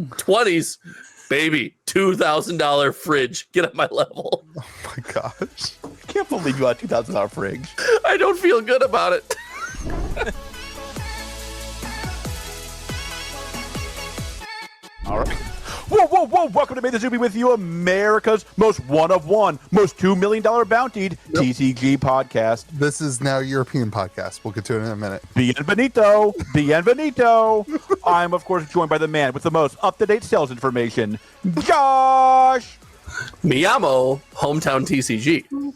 20s, baby, $2,000 fridge. Get on my level. Oh my gosh. I can't believe you got a $2,000 fridge. I don't feel good about it. All right. Whoa. Welcome to MTZWBY with you, America's most one-of-one, most $2 million bountied TCG podcast. This is now a European podcast. We'll get to it in a minute. Bienvenido. I'm, of course, joined by the man with the most up-to-date sales information, Josh. Mi amo, hometown TCG.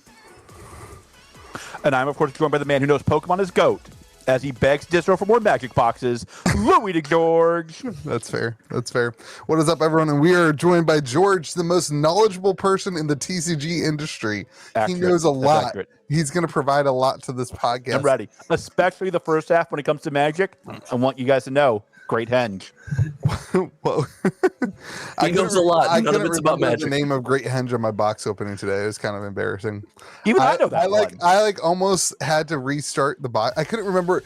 And I'm, of course, joined by the man who knows Pokemon is GOAT, as he begs distro for more magic boxes, Louis DeGeorge. That's fair. What is up, everyone? And we are joined by George, the most knowledgeable person in the TCG industry. He knows a lot. He's going to provide a lot to this podcast. I'm ready, especially the first half when it comes to Magic. I want you guys to know, great henge. Whoa. He knows a lot. None of it's about Magic. magic. The name of Great Henge on my box opening today. It was kind of embarrassing. Even I know that. I almost had to restart the box. I couldn't remember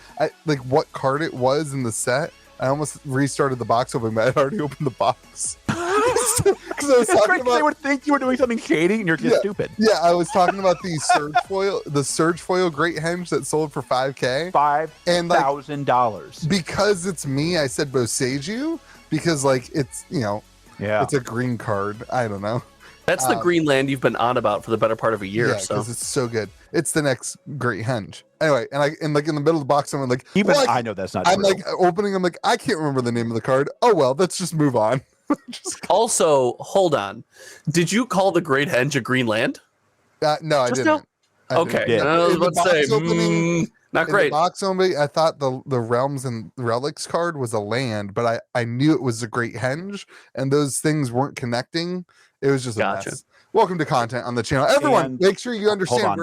what card it was in the set. I almost restarted the box opening, but I'd already opened the box. Because I was talking about, they would think you were doing something shady, and you're just stupid. Yeah, I was talking about the Surge Foil Great Henge that sold for $5,000. $5,000. Because it's me, I said Boseiju, because it's it's a green card. I don't know. That's the green land you've been on about for the better part of a year. Yeah, because it's so good. It's the next Great Henge. Anyway, and in the middle of the box, I'm like, I know that's not. I'm true. Opening. I'm like, I can't remember the name of the card. Oh well, let's just move on. Also, hold on. Did you call the Great Henge a green land? No, I didn't. Okay. I was about to say, not great. In the box opening, I thought the Realms and Relics card was a land, but I knew it was a Great Henge, and those things weren't connecting. It was just a mess. Welcome to content on the channel. Everyone, make sure you understand.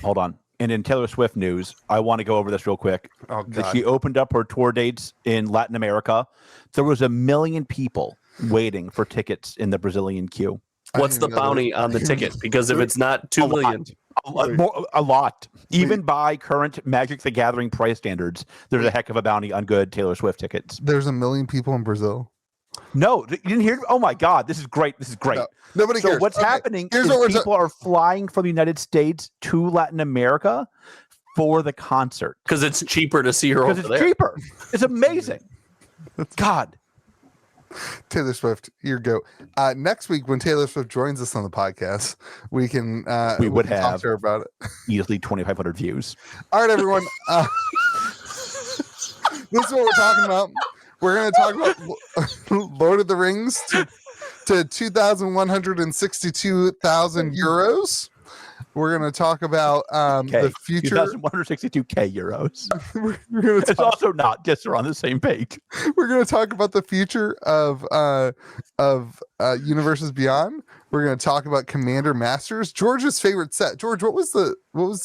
Hold on. And in Taylor Swift news, I want to go over this real quick. Oh, God. She opened up her tour dates in Latin America. There was 1 million people waiting for tickets in the Brazilian queue. What's the bounty on the ticket? Because if it's not 2 million, a lot. Even by current Magic the Gathering price standards, there's a heck of a bounty on good Taylor Swift tickets. There's 1 million people in Brazil. No, you didn't hear? Oh my God, this is great. No, nobody cares. What's happening is people are flying from the United States to Latin America for the concert. Because it's cheaper to see her over there. Because it's cheaper. It's amazing. God. Taylor Swift, your GOAT. Next week, when Taylor Swift joins us on the podcast, we can we would can have talk to her about it. Easily 2,500 views. All right, everyone. This is what we're talking about. We're going to talk about Lord of the Rings to 2,162,000 euros. We're going to talk about the future. 2,162K euros. It's also not just we're on the same page. We're going to talk about the future of Universes Beyond. We're going to talk about Commander Masters. George's favorite set. George, what was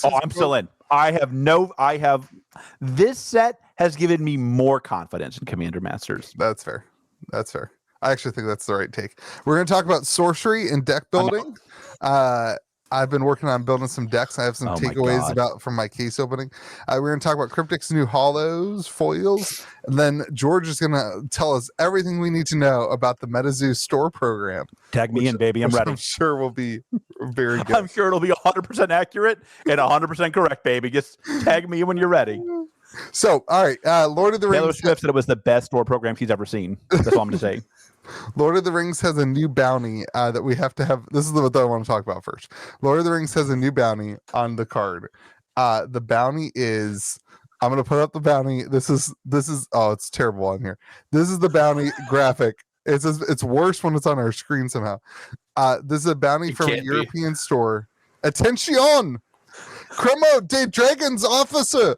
I'm still in. This set has given me more confidence in Commander Masters. That's fair. I actually think that's the right take. We're going to talk about sorcery and deck building. I've been working on building some decks. I have some takeaways from my case opening. We're going to talk about Cryptic's new hollows, foils, and then George is going to tell us everything we need to know about the MetaZoo store program. Tag me in, baby. I'm ready. I'm sure will be very good. I'm sure it'll be 100% accurate and 100% correct, baby. Just tag me when you're ready. So, all right, Lord of the Rings. Taylor Swift said it was the best store program she's ever seen. That's all I'm going to say. Lord of the Rings has a new bounty that we have to have. This is what I want to talk about first. Lord of the Rings has a new bounty on the card. The bounty is, I'm going to put up the bounty. This is, oh, it's terrible on here. This is the bounty graphic. It's worse when it's on our screen somehow. This is a bounty from a European store. Attention! Cremo de Dragons officer!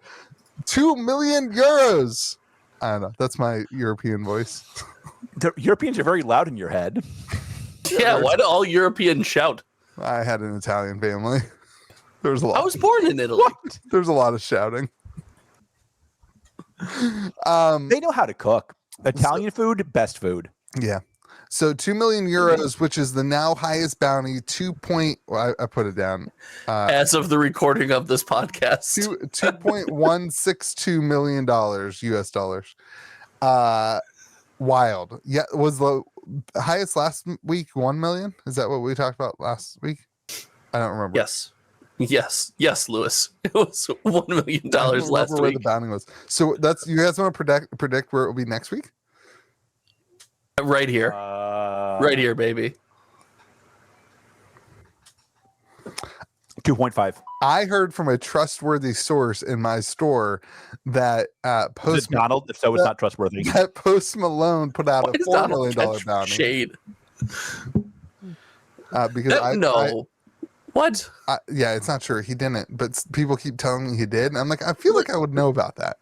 2 million euros. I don't know. That's my European voice. The Europeans are very loud in your head. Yeah, why do all Europeans shout? I had an Italian family. There was a lot. I was born in Italy. What? There's a lot of shouting. They know how to cook. Italian food, best food. Yeah. So 2 million euros, which is the now highest bounty. I put it down. As of the recording of this podcast, $2.162 million US dollars. wild. Yeah, was the highest last week 1 million? Is that what we talked about last week? I don't remember. Yes, Lewis. It was $1 million I don't remember last where the week. bounty was. So that's, you guys want to predict where it will be next week? Right here, right here, baby. 2.5. I heard from a trustworthy source in my store that Is Post it Donald? If so, it's not trustworthy. that Post Malone put out Why a does $4 Donald million catch bounty. shade? Because No. What? yeah, it's not true. He didn't, but people keep telling me he did. And I'm like, I feel like I would know about that.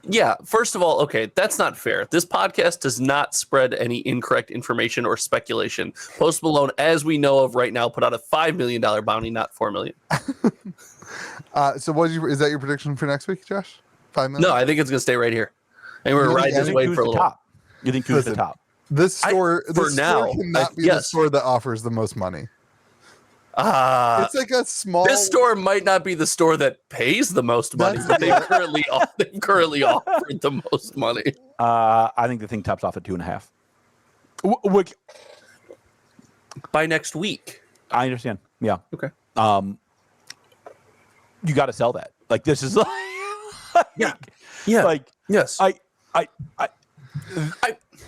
Yeah, first of all, okay, that's not fair. This podcast does not spread any incorrect information or speculation. Post Malone, as we know of right now, put out a $5 million bounty, not $4 million. So is that your prediction for next week, Josh? 5 million? No, I think it's going to stay right here. And we're You going to ride think this wave for a little. Top. You think two's the Listen, top? This store, for now, cannot be the yes. store that offers the most money. It's like a small. This store might not be the store that pays the most money, but they've currently offered the most money. I think the thing tops off at 2.5. By next week. I understand. Yeah. Okay. You got to sell that. Like, this is like, Yeah. Like, Yes.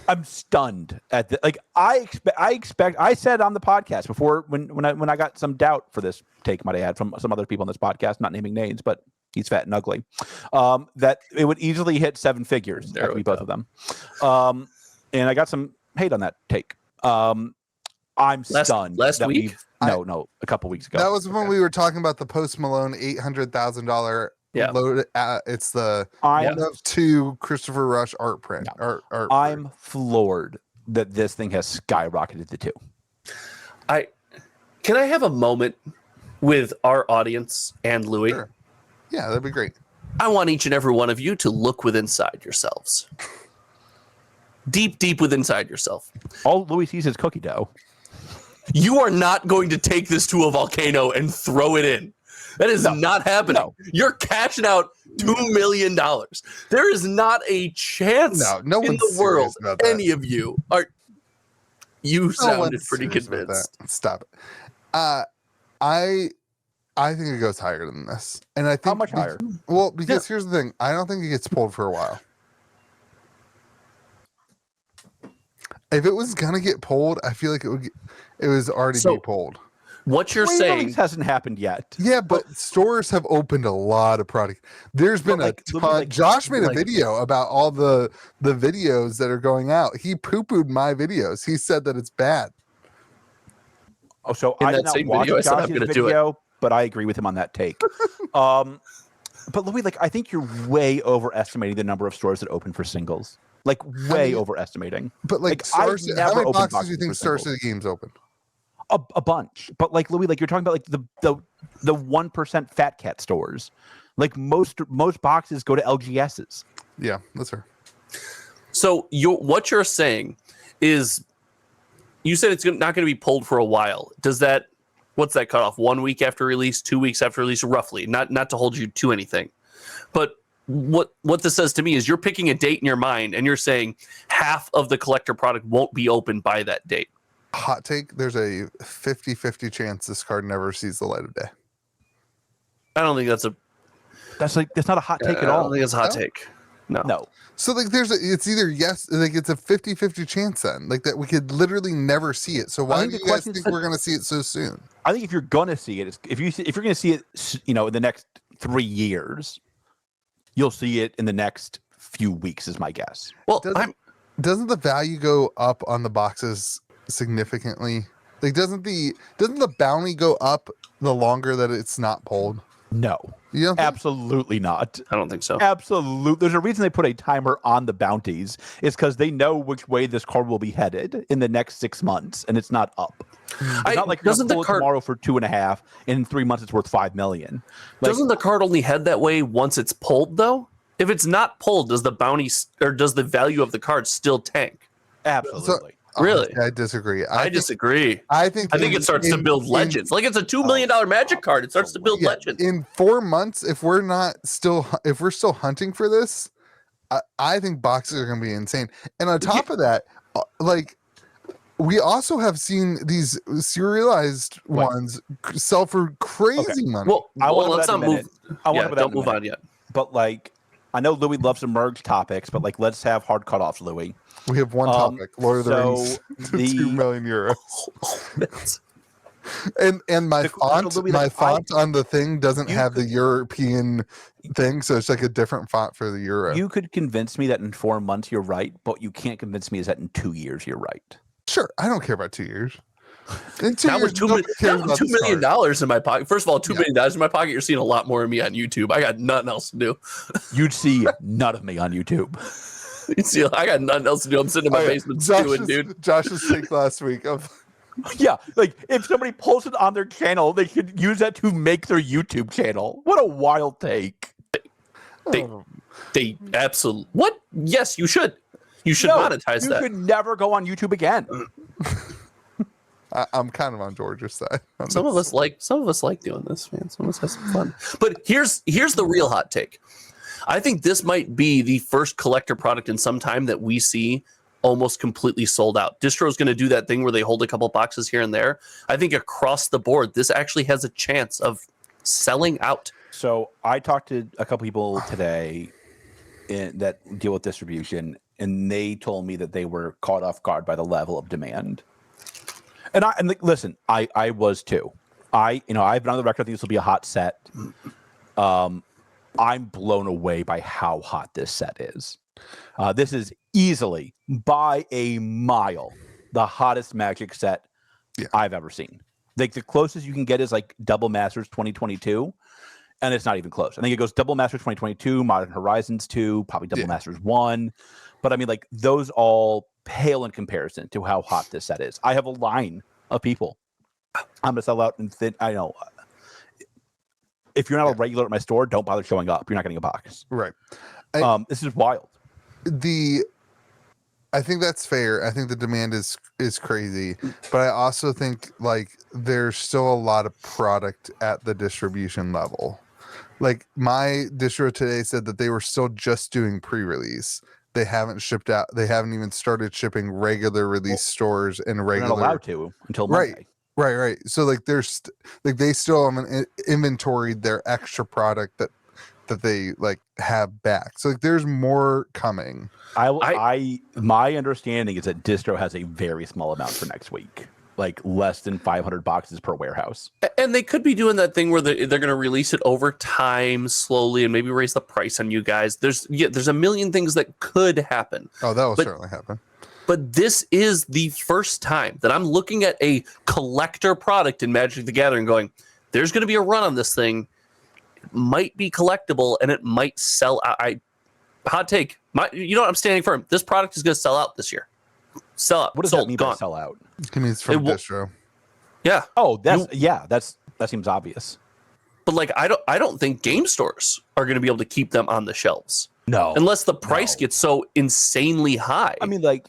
I'm stunned at the, like, I expect I said on the podcast before when I got some doubt for this take might I add from some other people on this podcast, not naming names, but he's fat and ugly, that it would easily hit 7 figures. That would be both of them. And I got some hate on that take. I'm stunned. Last week? No, a couple weeks ago. That was when we were talking about the Post Malone $800,000 load. It's the one of 2 Christopher Rush art print. No. Art I'm floored that this thing has skyrocketed to 2. Can I have a moment with our audience and Louis? Sure. Yeah, that'd be great. I want each and every one of you to look within inside yourselves. Deep within inside yourself. All Louis sees is cookie dough. You are not going to take this to a volcano and throw it in. That is not happening. No. You're cashing out $2 million. There is not a chance No in one's the world serious about that. any of you are. You No sounded one's pretty serious about convinced. that. Stop it. I think it goes higher than this. And I think How much higher? Well, because here's the thing. I don't think it gets pulled for a while. If it was gonna get pulled, I feel like it was already be pulled. What you're This saying hasn't happened yet. Yeah, but stores have opened a lot of product. There's been a ton. Josh made a video about all the videos that are going out. He poo-pooed my videos. He said that it's bad. Oh, so In I that did not same watch video, I said I'm Josh's gonna do it. video, but I agree with him on that take. But Louis, like, I think you're way overestimating the number of stores that open for singles. Like, way overestimating. But like, I've how never many opened boxes do you think for Star singles. City Games open? A bunch. But like, Louis, like, you're talking about like the 1% Fat Cat stores. Like, most boxes go to LGSs. Yeah, that's fair. So what you're saying is, you said it's not going to be pulled for a while. Does that? What's that cutoff? 1 week after release, 2 weeks after release, roughly. Not to hold you to anything, but what this says to me is you're picking a date in your mind and you're saying half of the collector product won't be open by that date. Hot take, there's a 50-50 chance this card never sees the light of day. I don't think that's not a hot take at I all. don't think it's a hot take. No. So like it's either yes, like it's a 50-50 chance then. Like that we could literally never see it. So why do you guys think we're gonna see it so soon? I think if you're gonna see it, if you're gonna see it, in the next 3 years, you'll see it in the next few weeks, is my guess. Well, Doesn't the value go up on the boxes significantly? Like doesn't the bounty go up the longer that it's not pulled? No. You don't think? Absolutely not. I don't think so. Absolutely. There's a reason they put a timer on the bounties. It's because they know which way this card will be headed in the next 6 months, and it's not up. It's not like doesn't pull the it card tomorrow for 2.5, and in 3 months it's worth $5 million. Like, doesn't the card only head that way once it's pulled though? If it's not pulled, does the bounty or does the value of the card still tank? absolutely. Really? I disagree. I disagree. I think it starts to build legends. Like it's a $2 million Magic card. It starts to build legends. In 4 months, if we're still hunting for this, I think boxes are going to be insane. And on top of that, like we also have seen these serialized ones sell for crazy money. Well, let's not move. Don't move on yet. But like, I know Louis loves to merge topics, but like, let's have hard cutoffs, Louis. We have one topic: Lord of the Rings, €2 million. And my font on the thing doesn't have the European thing, so it's like a different font for the euro. You could convince me that in 4 months you're right, but you can't convince me is that in 2 years you're right. Sure, I don't care about 2 years. In 2 That was years, $2 million in my pocket. First of all, $2 million in my pocket. You're seeing a lot more of me on YouTube. I got nothing else to do. You'd see none of me on YouTube. You see, I got nothing else to do. I'm sitting in my basement stewing, dude. Josh's take last week of. Yeah, like if somebody posted on their channel, they could use that to make their YouTube channel. What a wild take! They absolutely what? Yes, you should. You should monetize that. You could never go on YouTube again. I'm kind of on George's side. Some of us like doing this, man. Some of us have some fun. But here's the real hot take. I think this might be the first collector product in some time that we see almost completely sold out. Distro's going to do that thing where they hold a couple boxes here and there. I think across the board, this actually has a chance of selling out. So I talked to a couple people today that deal with distribution, and they told me that they were caught off guard by the level of demand. And listen, I was too. I've been on the record. I think this will be a hot set. I'm blown away by how hot this set is. This is easily, by a mile, the hottest Magic set I've ever seen. Like the closest you can get is like Double Masters 2022, and it's not even close. I think it goes Double Masters 2022, Modern Horizons 2, probably Double Masters 1. But I mean, like those all pale in comparison to how hot this set is. I have a line of people. I'm gonna sell out and I know. If you're not a regular at my store, don't bother showing up. You're not getting a box. Right. This is wild. I think that's fair. I think the demand is crazy, but I also think like there's still a lot of product at the distribution level. Like my distro today said that they were still just doing pre-release. They haven't shipped out. They haven't even started shipping regular release stores and regular. They're not allowed to until Monday. Right. So like there's like they still have inventoried their extra product that they like have back. So like there's more coming. My understanding is that distro has a very small amount for next week, like less than 500 boxes per warehouse. And they could be doing that thing where they're going to release it over time slowly and maybe raise the price on you guys. There's a million things that could happen. Oh, that will certainly happen. But this is the first time that I'm looking at a collector product in Magic the Gathering going, there's going to be a run on this thing. It might be collectible and it might sell out. Hot take. You know what? I'm standing firm. This product is going to sell out this year. Sell out. What does that mean by sell out? It means from distro. Yeah. Oh, that seems obvious. But like, I don't think game stores are going to be able to keep them on the shelves. No. Unless the price gets so insanely high. I mean, like,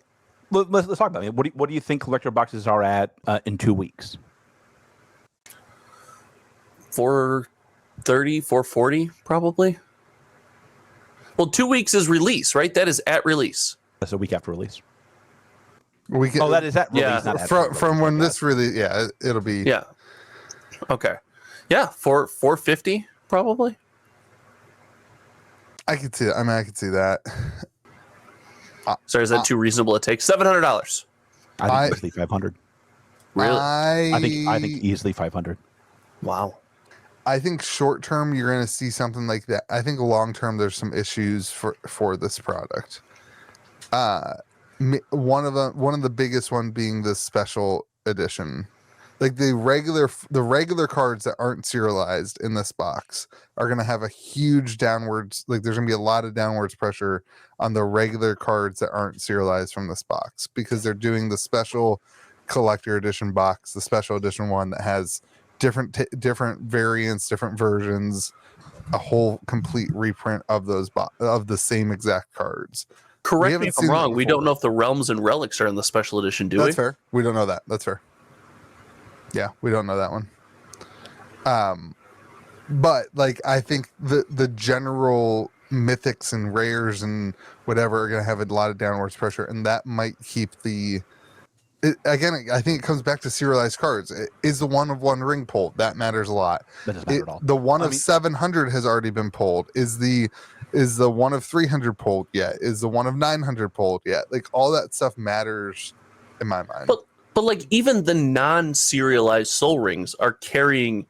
let's talk about it. What do you think collector boxes are at in 2 weeks? 430, 440, probably. Well, 2 weeks is release, right? That is at release. That's a week after release. That is at release. Yeah. Not from when this release. Yeah, it'll be. Yeah. Okay. Yeah, 450 probably. I could see that. I mean, I could see that. Sorry, is that too reasonable to take? $700. I think easily 500. Really? I think easily 500. Wow. I think short term you're going to see something like that. I think long term there's some issues for this product. One of the biggest one being the special edition. Like the regular cards that aren't serialized in this box are going to have a huge downwards, like there's going to be a lot of downwards pressure on the regular cards that aren't serialized from this box because they're doing the special collector edition box, the special edition one that has different variants, different versions, a whole complete reprint of those of the same exact cards. Correct me if I'm wrong. We don't know if the realms and relics are in the special edition, do we? That's fair. We don't know that. That's fair. Yeah, we don't know that one. But like I think the general mythics and rares and whatever are going to have a lot of downwards pressure, and that might keep again, I think it comes back to serialized cards. Is the 1 of 1 ring pulled? That matters a lot. That doesn't matter at all. The 1 of 700 has already been pulled. Is the 1 of 300 pulled yet? Is the 1 of 900 pulled yet? Like, all that stuff matters in my mind. But like, even the non-serialized soul rings are carrying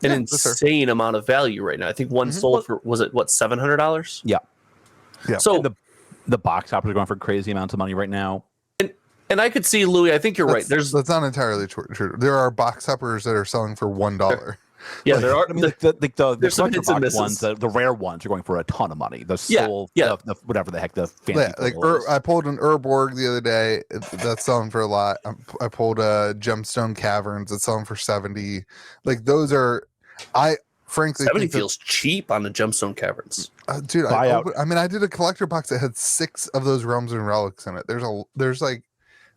an insane amount of value right now. I think one sold for, was it what, $700? Yeah. So and the box toppers are going for crazy amounts of money right now. And I could see, Louis, I think you're right. That's not entirely true. There are box toppers that are selling for $1. Yeah, there are. I mean, the collector box ones, the rare ones are going for a ton of money. The soul, the whatever the heck, the fancy. Yeah, like I pulled an Urborg the other day. That's selling for a lot. I pulled a Gemstone Caverns. It's selling for 70. Like, those are, I frankly 70 feels cheap on the Gemstone Caverns. Dude, I did a collector box that had 6 of those realms and relics in it. There's like,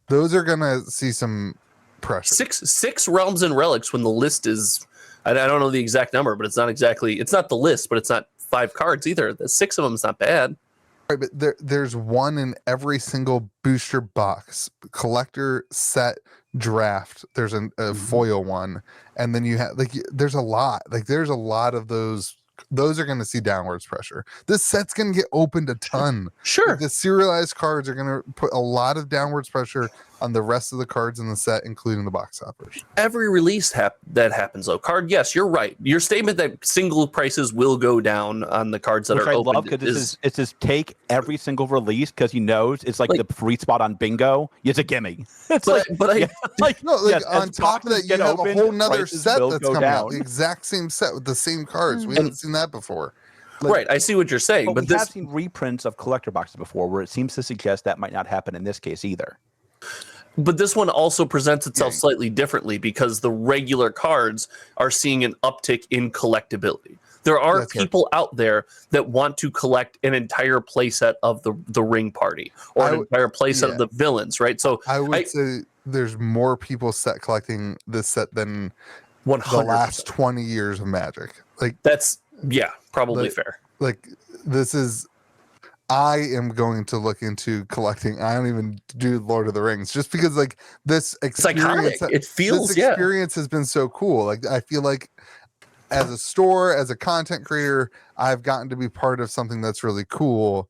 those are gonna see some pressure. Six realms and relics when the list is, I don't know the exact number, but it's not the list, but it's not 5 cards either. The 6 of them is not bad. Right, but there's 1 in every single booster box, collector, set, draft. There's a foil one, and then you have there's a lot. Like, there's a lot of those. Those are going to see downwards pressure. This set's going to get opened a ton. Sure. Like, the serialized cards are going to put a lot of downwards pressure on the rest of the cards in the set, including the box toppers. Every release that happens, though. Yes, you're right. Your statement that single prices will go down on the cards that are open. I love, because it's just take every single release, because he knows it's like the free spot on bingo. It's a gimme. It's on top of that, you have a whole nother set that's coming out. The exact same set with the same cards. We haven't seen that before. Right, I see what you're saying, but we have seen reprints of collector boxes before, where it seems to suggest that might not happen in this case either. But this one also presents itself slightly differently, because the regular cards are seeing an uptick in collectability. There are people out there that want to collect an entire playset of the Ring Party, or an entire playset of the villains, right? So I would say there's more people collecting this set than 100%. The last 20 years of Magic. Like, that's probably fair. Like, I am going to look into collecting. I don't even do Lord of the Rings, just because like this experience, experience has been so cool. Like, I feel like as a store, as a content creator, I've gotten to be part of something that's really cool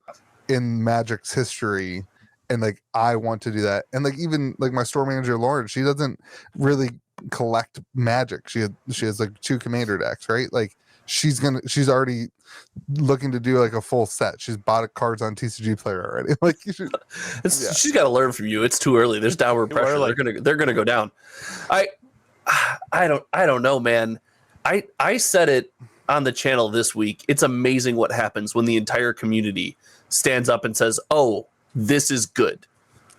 in Magic's history. And like, I want to do that. And like, even like my store manager, Lauren, she doesn't really collect Magic. She has like 2 commander decks, right? Like, she's already looking to do like a full set. She's bought cards on TCG Player already. Like, she's got to learn from you. It's too early. There's downward pressure. They're gonna go down. I don't know, man. I said it on the channel this week. It's amazing what happens when the entire community stands up and says, "Oh, this is good."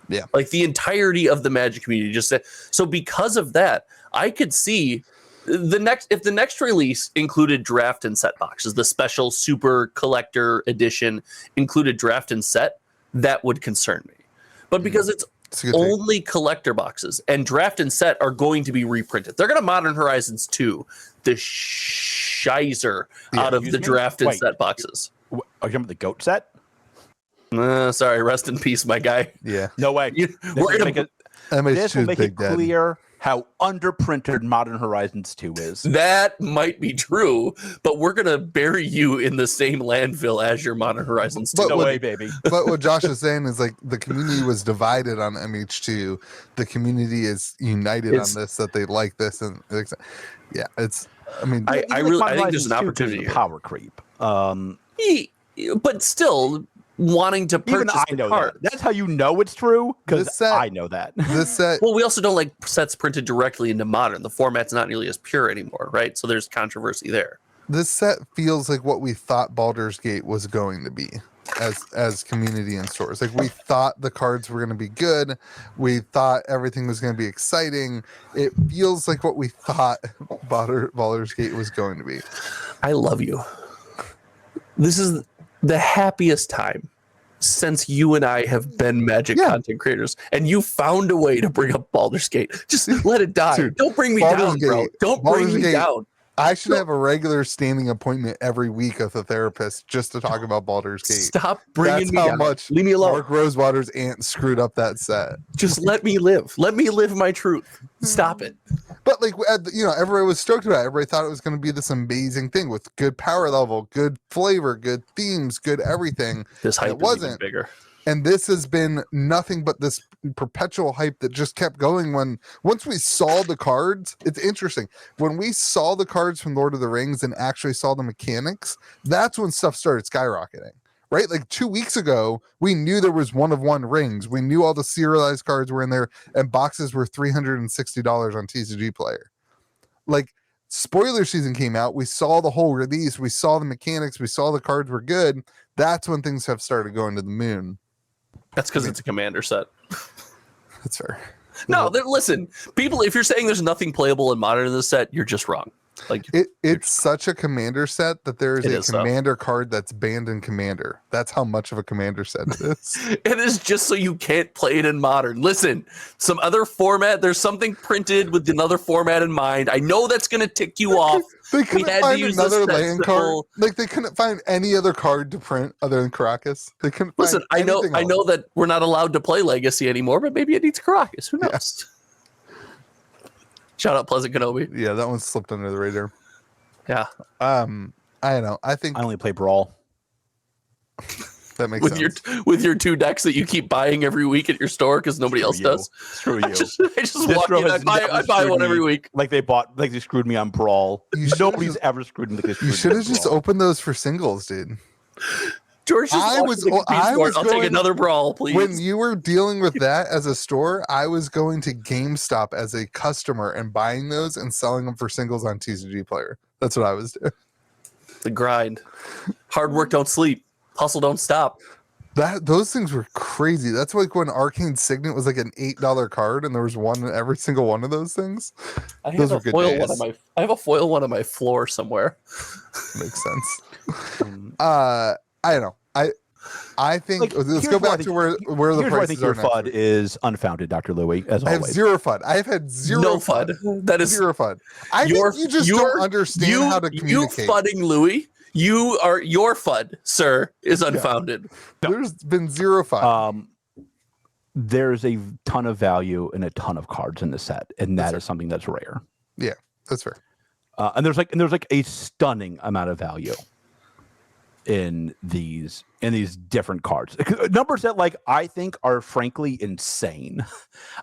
Yeah, like the entirety of the Magic community just said. So because of that, I could see if the next release included draft and set boxes, the special super collector edition included draft and set, that would concern me. But because it's only collector boxes, and draft and set are going to be reprinted, they're going to Modern Horizons 2 the shizer out of the draft and set boxes. Are you talking about the goat set? Sorry, rest in peace, my guy. Yeah, no way. This will make it clear how underprinted Modern Horizons 2 is. That might be true, but we're going to bury you in the same landfill as your Modern Horizons 2. No way, baby. But what Josh is saying is, like, the community was divided on MH2. The community is united on this, that they like this. And yeah, it's, I mean, I think there's an opportunity here. Power creep. But still, wanting to purchase I know that. That's how you know it's true, because I know that. This set. Well, we also don't like sets printed directly into Modern. The format's not nearly as pure anymore, right? So there's controversy there. This set feels like what we thought Baldur's Gate was going to be as community and stores. Like, we thought the cards were going to be good. We thought everything was going to be exciting. It feels like what we thought Baldur's Gate was going to be. I love you. This is the happiest time since you and I have been Magic content creators, and you found a way to bring up Baldur's Gate. Just let it die. Dude, don't bring me down, bro. Don't bring me down. I should have a regular standing appointment every week with a therapist just to talk about Baldur's Gate. Stop bringing That's me how down. much Leave me alone. Mark Rosewater's aunt screwed up that set. Just let me live. Let me live my truth. Stop it. But like, everybody was stoked about it. Everybody thought it was going to be this amazing thing with good power level, good flavor, good themes, good everything. This hype it wasn't even bigger. And this has been nothing but this perpetual hype that just kept going. Once we saw the cards, it's interesting. When we saw the cards from Lord of the Rings and actually saw the mechanics, that's when stuff started skyrocketing, right? Like 2 weeks ago, we knew there was 1 of 1 rings. We knew all the serialized cards were in there and boxes were $360 on TCG Player. Like, spoiler season came out. We saw the whole release. We saw the mechanics. We saw the cards were good. That's when things have started going to the moon. That's because it's a commander set. That's fair. No, listen, people, if you're saying there's nothing playable in modern in this set, you're just wrong. Like it's such a commander set that there is a commander card that's banned in commander. That's how much of a commander set it is. It is just so you can't play it in modern. Listen, some other format, there's something printed with another format in mind. I know that's going to tick you off. They couldn't find another land card. Like they couldn't find any other card to print other than Caracas. They couldn't find I know that we're not allowed to play Legacy anymore, but maybe it needs Caracas. Who knows? Yeah. Shout out Pleasant Kenobi. Yeah, that one slipped under the radar. Yeah. I don't know. I think I only play Brawl. That makes sense. With your 2 decks that you keep buying every week at your store because nobody else does. Screw you. I just walk in. I buy one every week. Like they screwed me on Brawl. Nobody's ever screwed me like this. You should have just opened those for singles, dude. George, I'll take another Brawl, please. When you were dealing with that as a store, I was going to GameStop as a customer and buying those and selling them for singles on TCG Player. That's what I was doing. The grind. Hard work don't sleep. Hustle don't stop. Those things were crazy. That's like when Arcane Signet was like an $8 card and there was one in every single one of those things. I have a foil one on my floor somewhere. Makes sense. I don't know. I think let's go back to where the prices are. I think your FUD is unfounded, Dr. Louie. As always, I have zero FUD. I have had zero FUD. That is zero FUD. I think you just don't understand how to communicate. You fudding Louie. Your FUD, sir, is unfounded. Yeah. There's been zero FUD. There's a ton of value and a ton of cards in the set, and that is something that's rare. Yeah, that's fair. And there's like a stunning amount of value in these different cards, numbers that like I think are frankly insane.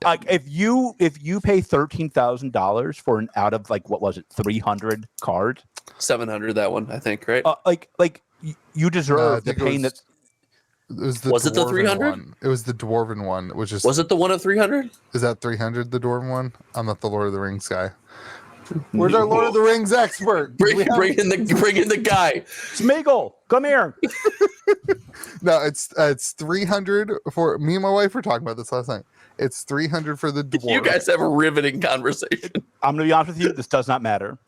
Like if you pay $13,000 for an out of like what was it 300 cards, 700 that one I think, right? Like you deserve the pain that. Was it the 300? It was the dwarven one, which is. Was it the one of 300? Is that 300 the dwarven one? I'm not the Lord of the Rings guy. Where's our Lord of the Rings expert? Bring in the guy. Smeagol, come here. No, it's 300 for me and my wife were talking about this last night. It's 300 for the dwarf. You guys have a riveting conversation. I'm gonna be honest with you. This does not matter.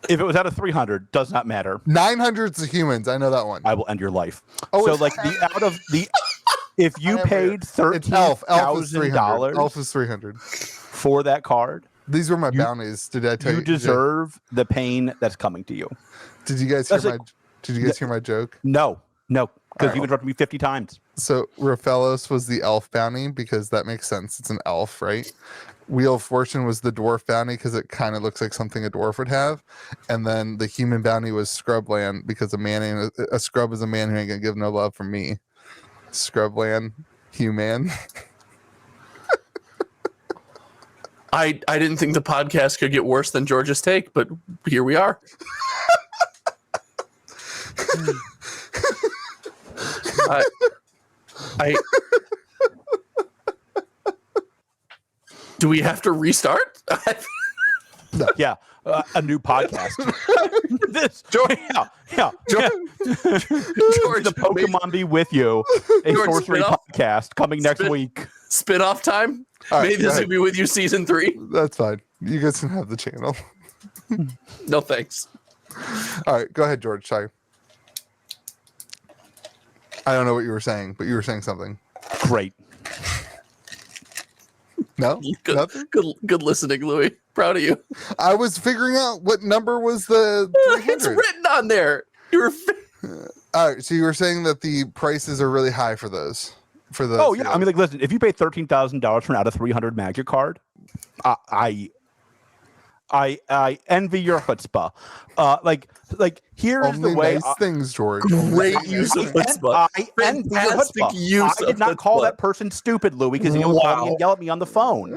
If it was out of 300, does not matter. 900's the humans. I know that one. I will end your life. So like if you paid $13,000, Elf is 300 for that card. These were my bounties. Did I tell you? You deserve the pain that's coming to you. Did you guys hear my joke? No, because you interrupted me 50 times. So Raphaelos was the elf bounty because that makes sense. It's an elf, right? Wheel of Fortune was the dwarf bounty because it kind of looks like something a dwarf would have. And then the human bounty was Scrubland because a scrub is a man who ain't gonna give no love from me. Scrubland, human. I didn't think the podcast could get worse than George's take, but here we are. Do we have to restart? Yeah, a new podcast. George, the Pokemon be with you. A sorcery podcast coming next week. Spin-off time. May this be with you season 3. That's fine. You guys can have the channel. No thanks. All right, go ahead, George. Sorry. I don't know what you were saying, but you were saying something. Great. No? Good listening, Louis. proud of you. I was figuring out what number was the It's 300. written on there. You were All right, so you were saying that the prices are really high for those. For those. Oh yeah, I mean, like, listen, if you pay $13,000 for an out of 300 Magic card, I envy your chutzpah. Like here's only the way. nice things, George. great use of chutzpah. I envy your Fantastic chutzpah. use I did of not call chutzpah. that person stupid, Louis, because he would call me Wow. and yell at me on the phone.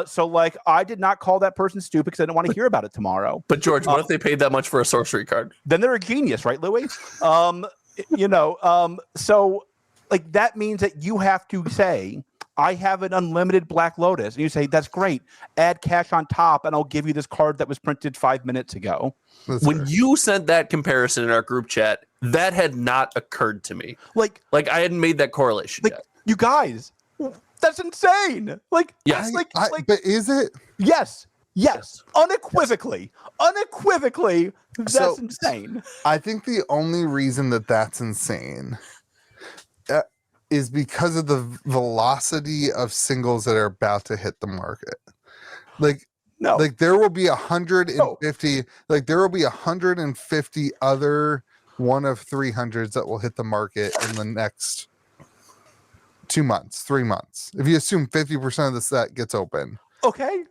So like, I did not call that person stupid because I didn't want to hear about it tomorrow. But George, what if they paid that much for a sorcery card? Then they're a genius, right, Louis? So like that means that you have to say, I have an unlimited Black Lotus. And you say, that's great. Add cash on top, and I'll give you this card that was printed 5 minutes ago. That's When fair. you sent that comparison in our group chat, that had not occurred to me. Like I hadn't made that correlation yet. you guys, that's insane. Like, Yes. But is it? yes, unequivocally, that's So- insane. I think the only reason that that's insane is because of the velocity of singles that are about to hit the market. Like No, there will be 150. Like there will be 150 other 1 of 300s that will hit the market in the next 2 months, 3 months. If you assume 50% of the set gets open. okay.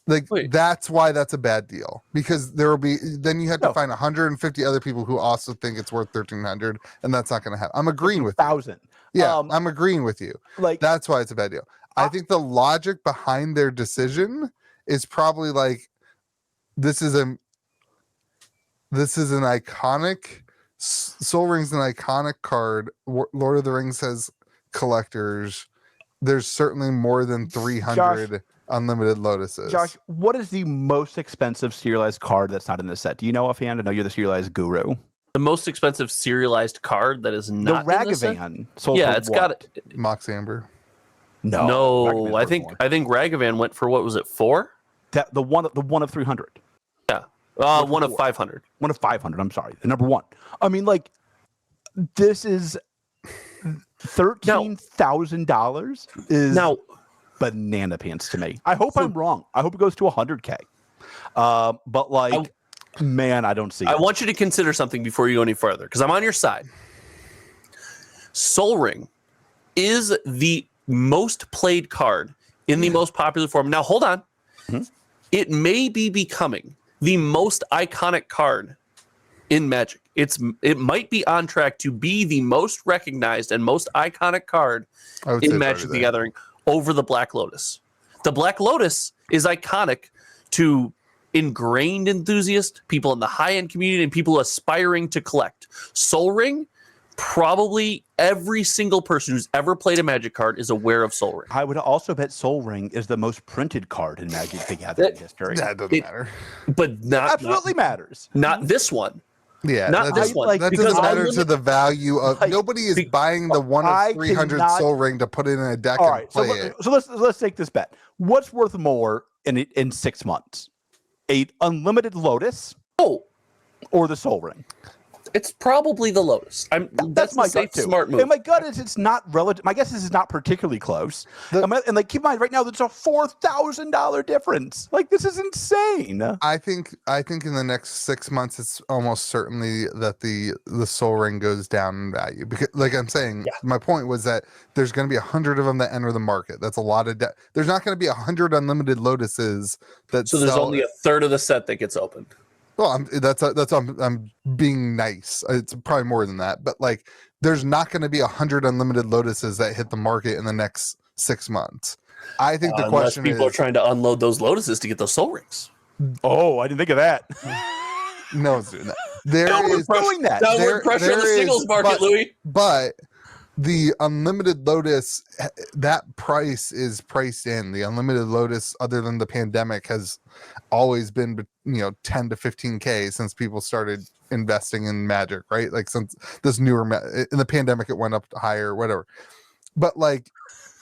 Like Wait. that's why that's a bad deal, because there will be, then you have to No. find 150 other people who also think it's worth 1,300, and that's not going to happen. I'm agreeing with you. 1,000. Yeah, I'm agreeing with you. Like, That's why it's a bad deal. I think the logic behind their decision is probably like, this is an iconic, Soul Ring's an iconic card. Lord of the Rings has collectors. There's certainly more than 300 unlimited lotuses. Josh, what is the most expensive serialized card that's not in this set? Do you know offhand? I know you're the serialized guru. The most expensive serialized card that is not The in this set? Ragavan. Sold Yeah, for it's what? got it. Mox Amber. No, Ragavan's I worth think more. Ragavan went for, what was it, 4? That the one of 300. Yeah. for One of 4. 500. One of 500. I'm sorry, the number one. I mean, like, this is $13,000 is Now, banana pants to me. I hope I'm wrong. I hope it goes to 100K. But like, man, I don't see I it. want you to consider something before you go any further, because I'm on your side. Soul Ring is the most played card in the most popular form. Now, hold on. It may be becoming the most iconic card in Magic. It might be on track to be the most recognized and most iconic card I would say in it's Magic already the there. Gathering over the Black Lotus. The Black Lotus is iconic to ingrained enthusiasts, people in the high-end community, and people aspiring to collect. Soul Ring, probably every single person who's ever played a Magic card is aware of Soul Ring. I would also bet Soul Ring is the most printed card in Magic the Gathering history. That doesn't It- matter. But not Absolutely matters. not this one. Yeah, Not that this doesn't, one. like, that because doesn't matter to unlimited- the value of. like, Nobody is buying the 1 I of 300 cannot- Soul Ring to put it in a deck All and right, so, play it. let's take this bet. What's worth more in 6 months? A unlimited Lotus Oh, or the Soul Ring? it's probably the Lotus. That's my the safe, gut too. smart move. And my gut is it's not relative. My guess is it's not particularly close. The- and like, keep in mind, right now there's a $4,000 difference. Like, this is insane. I think in the next 6 months, it's almost certainly that the Soul Ring goes down in value, because, like I'm saying, my point was that there's going to be 100 of them that enter the market. That's a lot of. There's not going to be 100 unlimited lotuses that. So there's sell- only a third of the set that gets opened. Well, I'm being nice. It's probably more than that, but like, there's not going to be 100 unlimited lotuses that hit the market in the next 6 months. I think the Unless question people is are trying to unload those Lotuses to get those Soul Rings. Oh, I didn't think of that. no one's doing that. There Downward is, doing that. Downward pressure on the there is- singles market, but- Louis. but the unlimited Lotus, that price is priced in. The unlimited Lotus, other than the pandemic, has always been 10 to 15K since people started investing in Magic, right? Like, since this newer in the pandemic, it went up higher, whatever. But like,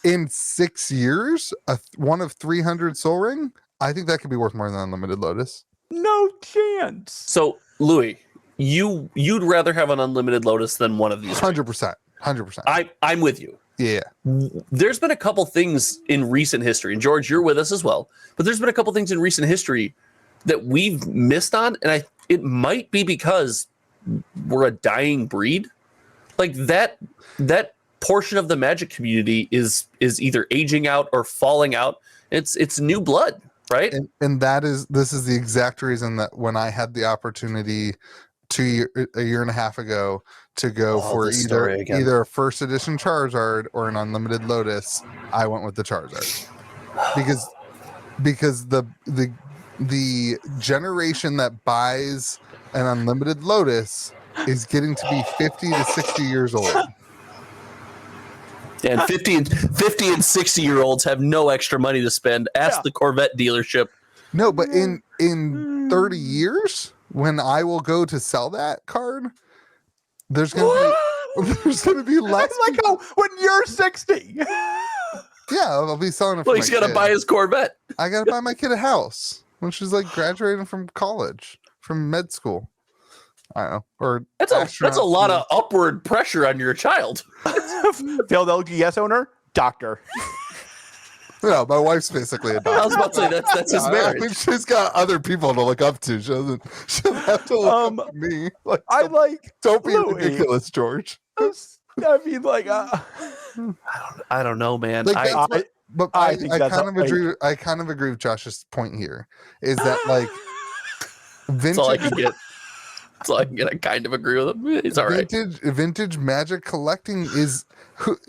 in 6 years, a 1 of 300 Soul Ring, I think that could be worth more than unlimited Lotus. No chance. So, Louis, you'd rather have an unlimited Lotus than one of these. 100%. 100%. I'm with you. Yeah. There's been a couple things in recent history, and George, you're with us as well, but there's been a couple things in recent history that we've missed on, and it might be because we're a dying breed. Like that portion of the Magic community is either aging out or falling out. It's new blood, right? And this is the exact reason that when I had the opportunity a year and a half ago to go for either a first edition Charizard or an unlimited Lotus, I went with the Charizard because the generation that buys an unlimited Lotus is getting to be 50 to 60 years old. And 50 and 60-year-olds have no extra money to spend. Ask the Corvette dealership. No, but in 30 years, when I will go to sell that card, there's gonna be less. It's like, oh, when you're 60. Yeah, I'll be selling it. Well, he's gonna buy his Corvette. I gotta buy my kid a house when she's like graduating from college, from med school. I don't know, or that's a lot of upward pressure on your child. Failed LGS owner, doctor. No, my wife's basically a doctor. I was about to say that's his marriage. I mean, she's got other people to look up to. She doesn't have to look up to me. Like, don't be Louis. ridiculous, George. I mean, like, I don't know, man. Like, I kind of agree with Josh's point here. Is that like vintage? That's all I can get. That's all I can get. I kind of agree with him. It's all right. Vintage Magic collecting is.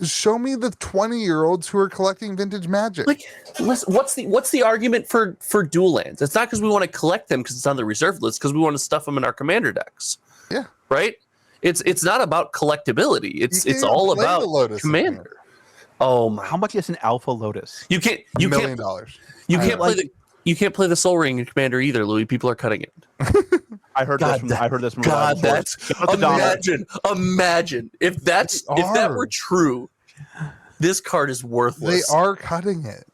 Show me the 20-year-olds who are collecting vintage Magic. Like, listen, what's the argument for dual lands? It's not because we want to collect them because it's on the reserve list. Because we want to stuff them in our commander decks. Yeah. Right. It's not about collectability. It's all about commander. Oh my! How much is an Alpha Lotus? You can't. $1 million. You can't play the Soul Ring in Commander either, Louis. People are cutting it. I heard this from God, imagine if that were true, this card is worthless. They are cutting it.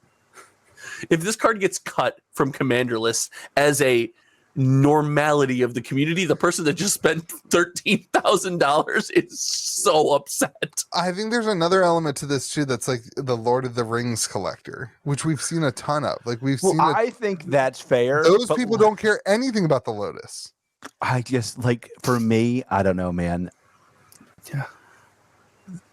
If this card gets cut from Commander lists as a normality of the community, the person that just spent $13,000 is so upset. I think there's another element to this too that's like the Lord of the Rings collector, which we've seen a ton of. Like I think that's fair. Those people don't care anything about the Lotus. I just for me, I don't know, man. Yeah.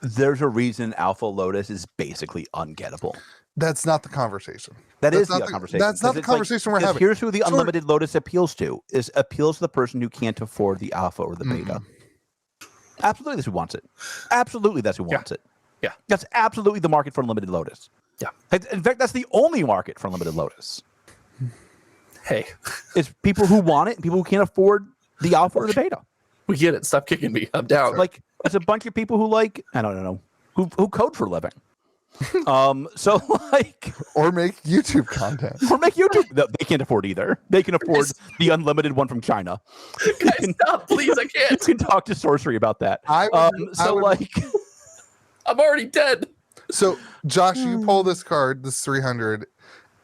There's a reason Alpha Lotus is basically ungettable. That's not the conversation. That's not the conversation. That's not the conversation we're having. Here's who the unlimited Lotus appeals to. Appeals to the person who can't afford the Alpha or the Beta. Absolutely, that's who wants it. Absolutely, that's who wants it. Yeah. That's absolutely the market for unlimited Lotus. Yeah. In fact, that's the only market for unlimited Lotus. Hey. It's people who want it and people who can't afford the Alpha or the Beta. We get it. Stop kicking me. I'm down. Like, it's a bunch of people who I don't know, who code for a living. So or make YouTube content. They can't afford either. They can afford the unlimited one from China. Guys, stop, please. I can't. You can talk to Sorcery about that. I'm already dead. So Josh, you pull this card, this 300,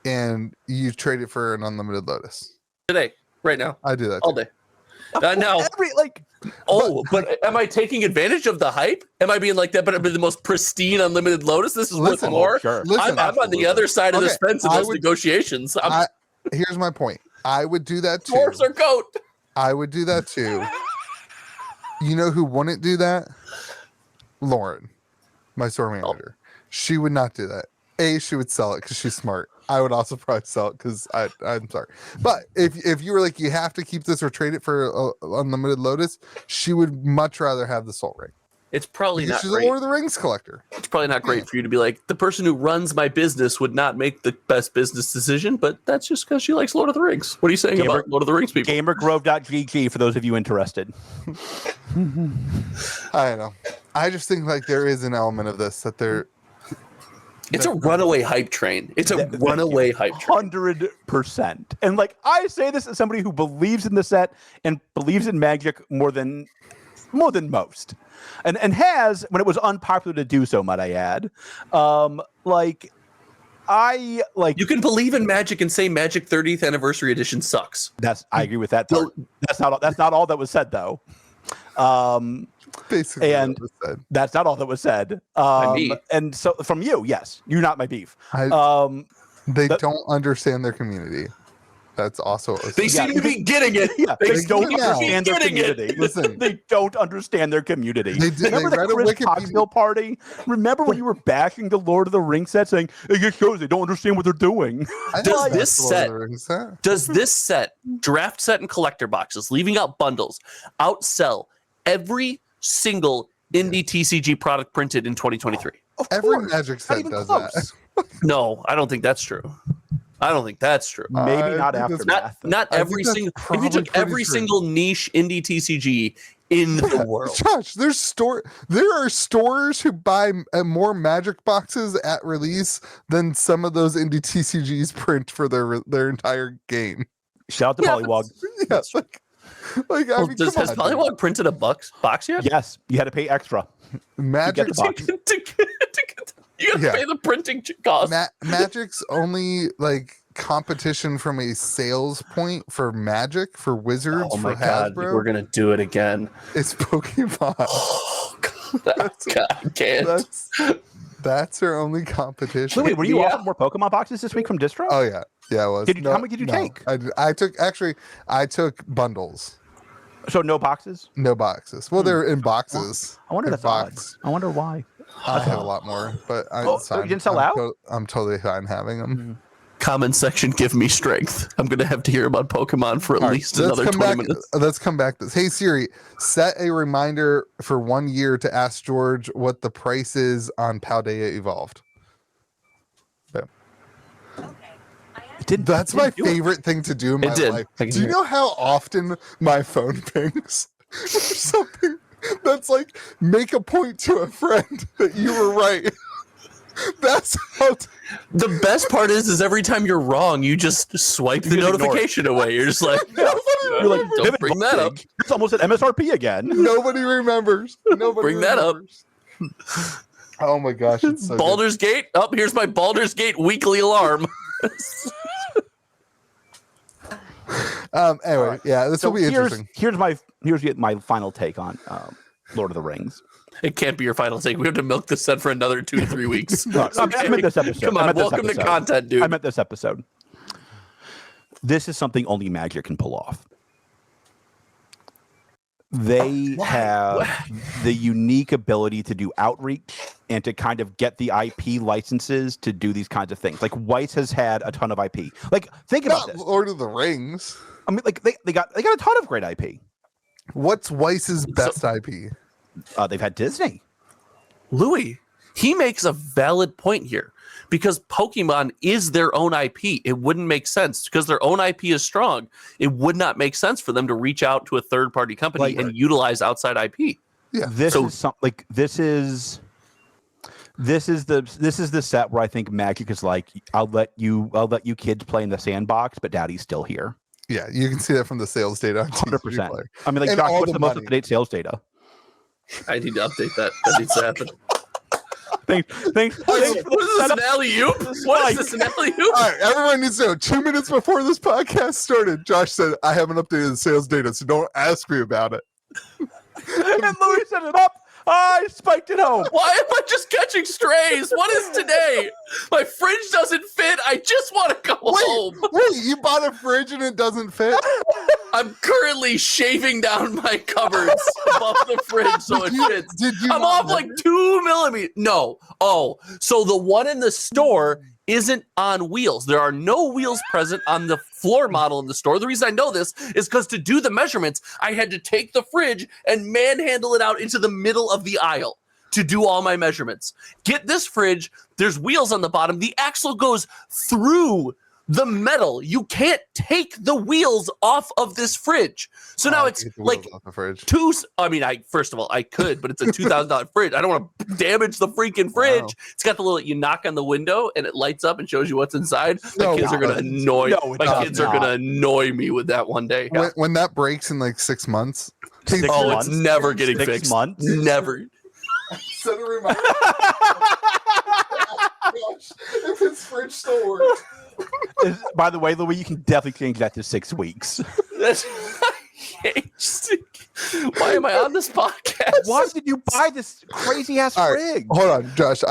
and you trade it for an unlimited Lotus today, right now. I do that all day. Now, but am I taking advantage of the hype? Am I being like that? But I'm the most pristine unlimited Lotus. This is worth more. Sure. Listen, I'm on the other side of the fence in those negotiations. Here's my point. I would do that too. Horse or goat. I would do that too. You know who wouldn't do that? Lauren, my store manager. She would not do that. She would sell it because she's smart. I would also probably sell it because I'm sorry. But if you were like, you have to keep this or trade it for unlimited Lotus, she would much rather have the Soul Ring. It's probably not she's great. a Lord of the Rings collector. It's probably not great for you to be like, the person who runs my business would not make the best business decision, but that's just because she likes Lord of the Rings. What are you saying about Lord of the Rings people? GamerGrove.gg for those of you interested. I don't know. I just think like there is an element of this that they're. It's a runaway hype train. It's a runaway hype train. 100%. And I say this as somebody who believes in the set and believes in Magic more than most. And has, when it was unpopular to do so, might I add. You can believe in Magic and say Magic 30th Anniversary Edition sucks. I agree with that. That's not all that was said though. Basically, And what was said. that's not all that was said. me. And so from you, yes, you're not my beef. They that- don't understand their community. That's also They seem to be getting it. Yeah, They they don't get it now. understand their Getting it. community. Listen. They don't understand their community. They did- Remember they the read a Chris Wikipedia- Coxville party? Remember when you were bashing the Lord of the Rings set, saying it just shows they don't understand what they're doing? I Does like this the Lord of set- the Rings set. Does this set, draft set and collector boxes, leaving out bundles, outsell every single indie TCG product printed in 2023? Of Every course. Magic Not set even does close. that. No, I don't think that's true. I don't think that's true. Maybe I not think that's aftermath. Not I think every that's single. If you probably took pretty every true. single niche indie TCG in the world, Josh, there are stores who buy more Magic boxes at release than some of those indie TCGs print for their entire game. Shout out to Yeah, Pollywog. Yeah, like I well, mean, has come on, Pollywog printed a box yet? Yes, you had to pay extra. dude. Magic, the box. You have to Yeah. pay the printing cost. Magic's only like competition from a sales point for Magic for Wizards Oh my for god, Hasbro. we're gonna do it again. It's Pokemon. Oh god, I can't. That's her only competition. Louis, were you Yeah. offered more Pokemon boxes this week from Distro? Oh yeah, it was. Did you- how many did you take? I took bundles, So no boxes? no boxes. Well, they're in boxes. I wonder In that's odd. box. I wonder why. I have a lot more, but Oh, it's fine. you didn't sell out? I'm totally fine having them. Comment section, give me strength. I'm gonna have to hear about Pokemon for at All right, least let's another come 20 back- minutes. Let's come back to this. Hey Siri, set a reminder for 1 year to ask George what the price is on Paldea Evolved. It didn't, That's it my didn't do it. favorite thing to do in It my did. life. I can Do you hear know how often my phone pings? for something that's like, make a point to a friend that you were right. That's how. The best part is every time you're wrong, you just swipe the just ignore it. notification away. You're just like, You're like, don't Vivid bring that up. Voltage. It's almost at MSRP again. Nobody remembers. Nobody Bring that up. remembers. Oh my gosh, it's so good. Baldur's Gate. Oh, here's my Baldur's Gate weekly alarm. Anyway, yeah, this So will be interesting. here's my final take on Lord of the Rings. It can't be your final take. We have to milk this set for another 2 to 3 weeks. No, I meant this episode. Come I on, meant this welcome to episode. content, dude. I meant this episode. This is something only Magic can pull off. They have the unique ability to do outreach and to kind of get the IP licenses to do these kinds of things. Like Weiss has had a ton of IP. Like think about Not this. Lord of the Rings. I mean, like they got a ton of great IP. What's Weiss's best IP? They've had Disney. Louis, he makes a valid point here because Pokemon is their own IP. It wouldn't make sense because their own IP is strong. It would not make sense for them to reach out to a third party company and utilize outside IP. Yeah. This is the set where I think Magic is like, I'll let you kids play in the sandbox, but Daddy's still here. Yeah, you can see that from the sales data on 100%. TCG Player. I mean, like, And Josh, all what's the the most money. up-to-date sales data? I need to update that. That needs to happen. Thanks. What is this, an alley-oop? What is this, an alley-oop? All right, everyone needs to know. 2 minutes before this podcast started, Josh said, I haven't updated the sales data, so don't ask me about it. And Louis set it up. I spiked it home. Why am I just catching strays? What is today? My fridge doesn't fit. I just want to go home. Wait, you bought a fridge and it doesn't fit? I'm currently shaving down my cupboards above the fridge so it fits. Did you I'm not off like 2 millimeters. No. Oh, so the one in the store isn't on wheels. There are no wheels present on the floor model in the store. The reason I know this is because to do the measurements, I had to take the fridge and manhandle it out into the middle of the aisle to do all my measurements. Get this fridge. There's wheels on the bottom. The axle goes through the metal. You can't take the wheels off of this fridge. So now it's Take the like wheels off the fridge. first of all, I could, but it's a $2,000 fridge. I don't want to damage the freaking fridge. Wow. It's got the little, you knock on the window and it lights up and shows you what's inside. No, My kids are going to annoy does me with that one day. When that breaks in like 6 months, take 6 Oh, months? it's never getting 6 fixed. months? Never. set a reminder. Gosh, if his fridge still works. By the way, Louis, you can definitely change that to 6 weeks. That's Why am I on this podcast? Why did you buy this crazy ass All right, frig? hold on, Josh.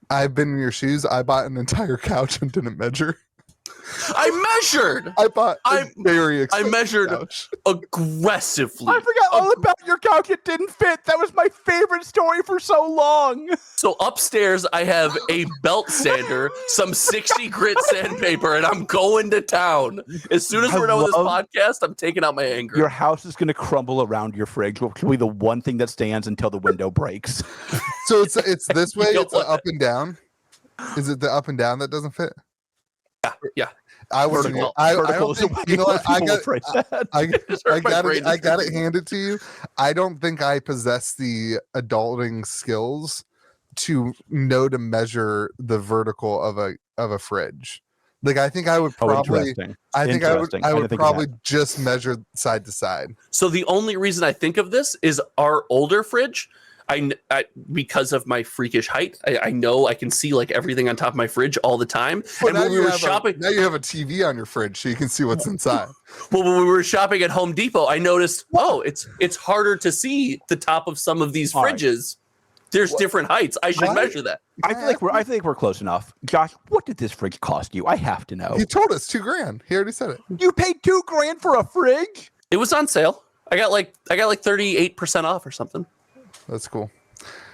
I've been in your shoes. I bought an entire couch and didn't measure. I measured I bought a I- very expensive measured couch. aggressively. I forgot all about your couch. It didn't fit. That was my favorite story for so long. So upstairs, I have a belt sander, some 60 grit sandpaper, and I'm going to town. As soon as I we're done with this love- podcast, I'm taking out my anger. Your house is going to crumble around your fridge, which will be the one thing that stands until the window breaks. So it's this way. You know It's a what? up and down. Is it the up and down that doesn't fit? Yeah. I was. Vertical. I Vertical don't is the think. way You know what? most I people got. will phrase that. I got it handed to you. I don't think I possess the adulting skills to know to measure the vertical of a fridge. Like I think I would Oh, probably. interesting. I think I would. Interesting. I I didn't would think of probably just measure side to side. So the only reason I think of this is our older fridge. I because of my freakish height, I know I can see like everything on top of my fridge all the time. Well, and now when we you were have shopping, now you have a TV on your fridge, so you can see what's inside. well, when we were shopping at Home Depot, I noticed, it's harder to see the top of some of these All right. fridges. There's different heights. I should What? measure that. I feel like we're close enough. Josh, what did this fridge cost you? I have to know. He told us $2,000. He already said it. You paid $2,000 for a fridge? It was on sale. I got like 38% off or something. That's cool.